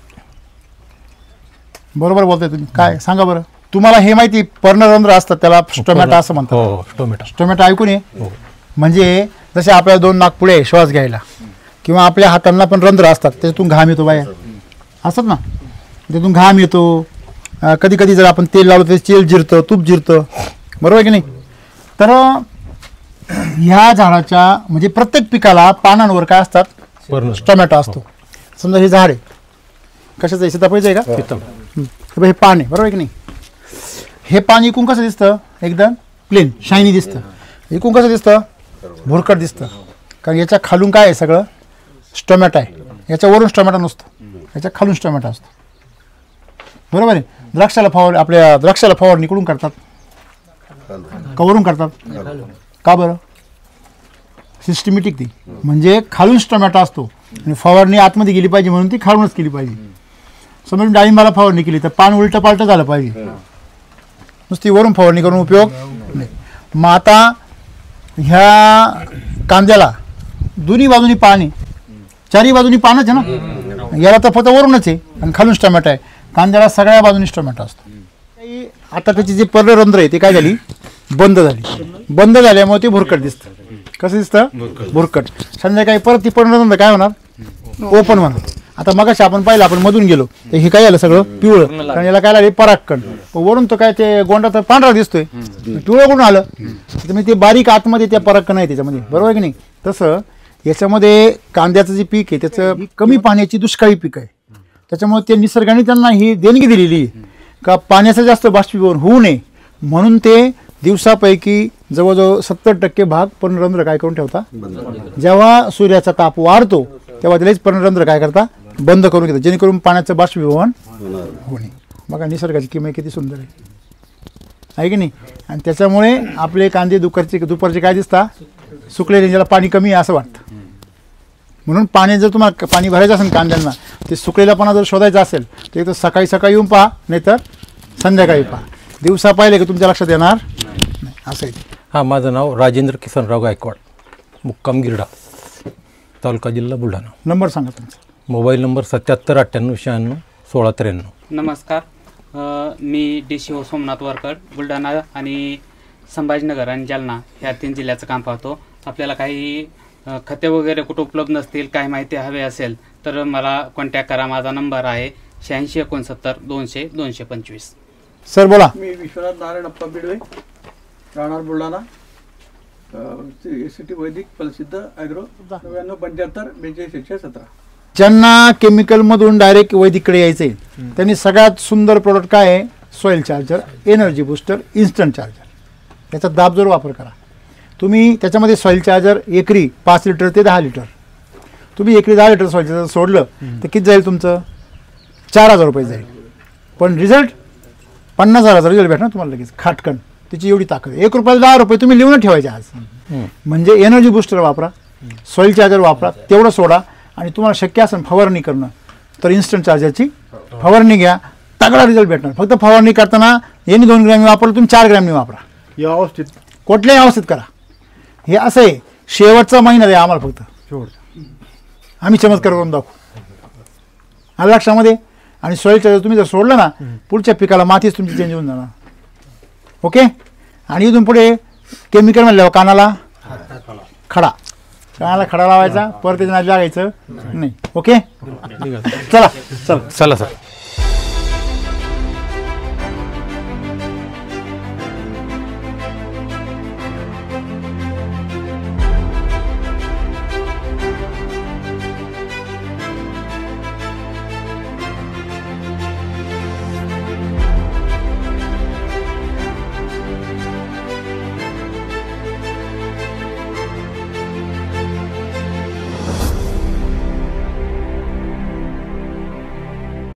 बरोबर बोलताय तुम्ही. काय सांगा बरं? तुम्हाला हे माहिती पर्णरंध्र असतात, त्याला स्टोमॅटो असं म्हणतात. स्टोमॅटो ऐकून ये. म्हणजे जसे आपल्याला 2 नाकपुडे श्वास घ्यायला, किंवा आपल्या हातांना पण रंध्र असतात, त्याच्यातून घाम येतो बाहेर, असतात ना, त्यातून घाम येतो. कधी कधी जर आपण तेल लावलं तर तेल जिरतं, तूप जिरतं, बरोबर की नाही? तर ह्या झाडाच्या म्हणजे प्रत्येक पिकाला पानांवर काय असतात? टोमॅटो असतो. समजा हे झाड आहे, कशाचं आहे? सीताफळीचं आहे का? हे पान आहे, बरोबर आहे की नाही? हे पान इकून कसं दिसतं? एकदम प्लेन शायनी दिसतं. इकून कसं दिसतं? भुरकट दिसतं. कारण याच्या खालून काय आहे? सगळं टोमॅटो आहे. याच्यावरून टोमॅटो नसतो, याच्या खालून टोमॅटो असतो, बरोबर आहे? आपल्या द्राक्षाला फवारणी कुठून करतात? कवरून करतात. का बरं? सिस्टमॅटिक ती, म्हणजे खालून टोमॅटो असतो, आणि फवारणी आतमध्ये गेली पाहिजे म्हणून ती खालूनच केली पाहिजे. समजा डाळिंबाला फवारणी केली तर पान उलटं पालटं झालं पाहिजे, नुसती वरून फवारणी करून उपयोग नाही. मग आता ह्या कांद्याला दोन्ही बाजूनी पान आहे, चारही बाजूनी पानच आहे ना. याला तर फक्त वरूनच आहे आणि खालून टोमॅटो आहे. कांद्याला सगळ्या बाजूनीच टोमॅटो असतो. आता त्याची जी पर्णरंध्र आहे ती काय झाली? बंद झाली. बंद झाल्यामुळे ते भुरकट दिसतं. कसं दिसतं? भुरकट. संध्याकाळी परत ती पर्णरंध्र काय होणार? ओपन होणार. आता मगाशी आपण पाहिलं, आपण मधून गेलो तर हे काय झालं? सगळं पिवळं. कारण याला काय लागले? परागकण. वरून तो काय ते गोंडा तर पांढरा दिसतोय, पिवळं कुठून आलं? त्याच्यामुळे ते बारीक आतमध्ये त्या परागकण आहे त्याच्यामध्ये, बरोबर की नाही? तसं याच्यामध्ये कांद्याचं जे पीक आहे त्याचं कमी पाण्याची दुष्काळी पीक आहे. त्याच्यामुळे ते निसर्गाने त्यांना ही देणगी दिलेली आहे का पाण्याचं जास्त बाष्पीभवन होऊ नये म्हणून ते दिवसापैकी जवळजवळ 70% भाग पर्णरंध्र काय करून ठेवता? जेव्हा सूर्याचा ताप वाढतो तेव्हा त्यालाच पर्णरंध्र काय करता? बंद करून घेतात, जेणेकरून पाण्याचं बाष्पीभवन होऊ नये. बघा निसर्गाची किमया किती सुंदर आहे की नाही? आणि त्याच्यामुळे आपले कांदे दुपारचे काय दिसतात? सुकलेले, ज्याला पाणी कमी आहे असं वाटतं. म्हणून पाणी जर तुम्हाला पाणी भरायचं असेल कांद्यांना, ते सुकलेला पाना जर शोधायचा असेल तर एक तर सकाळी येऊन पहा, नाहीतर संध्याकाळी पहा. दिवसा पाहिले की तुमच्या लक्षात येणार नाही, असं आहे. हां, माझं नाव राजेंद्र किसनराव गायकवाड, मुक्काम गिरडा, तालुका जिल्हा बुलढाणा. नंबर सांगा तुमचा. Mobile number 77 98 96 16 93. नमस्कार, मी DCO सोमनाथ वरकड, बुलढाणा आणि संभाजीनगर आणि जालना ह्या 3 जिल्ह्याचं काम पाहतो. आपल्याला काही खते वगैरे कुठं उपलब्ध नसतील, काही माहिती हवी असेल तर मला कॉन्टॅक्ट करा. माझा नंबर आहे 86 69 200 225. सर बोला. मी विश्वनाथ नारायण अप्पा बिडवे, राहणार बुलढाणा, SCT वैदिक प्रसिद्ध ॲग्रो 99 75 42 117. ज्यांना केमिकलमधून डायरेक्ट वैदिककडे यायचं आहे त्यांनी सगळ्यात सुंदर प्रोडक्ट काय आहे? Soil charger, energy booster, instant charger. त्याचा दाबजोर वापर करा. तुम्ही त्याच्यामध्ये सॉईल चार्जर एकरी 5 लिटर ते 10 लिटर, तुम्ही एकरी 10 लिटर सॉईल चार्जर सोडलं तर किती जाईल तुमचं? 4,000 रुपये जाईल. पण रिझल्ट 50,000 रिझल्ट भेटणार तुम्हाला लगेच खाटकन. त्याची एवढी ताकद आहे. 1 रुपयाला 10 रुपये तुम्ही लिहून ठेवायचे आज. म्हणजे एनर्जी बुस्टर वापरा, सॉईल चार्जर वापरा, तेवढं सोडा. आणि तुम्हाला शक्य असेल फवारणी करणं तर इन्स्टंट चार्जरची फवारणी घ्या, तगडा रिझल्ट भेटणार. फक्त फवारणी करताना यांनी 2 ग्रॅम वापरलं, तुम्ही 4 ग्रॅमनी वापरा. या अवस्थेत कुठल्याही अवस्थेत करा. हे असं आहे, शेवटचा महिना द्या आम्हाला फक्त, आम्ही चमत्कार करून दाखवू. आलं लक्षामध्ये. आणि सॉईल चार्जर तुम्ही जर सोडलं ना, पुढच्या पिकाला मातीच तुमची चेंज होऊन जाणार. ओके. आणि इथून पुढे केमिकल म्हणल्यावर कानाला खडा, कानाला खडा लावायचा, परत त्याच्या नादी लागायचं नाही. ओके. चला चला सर.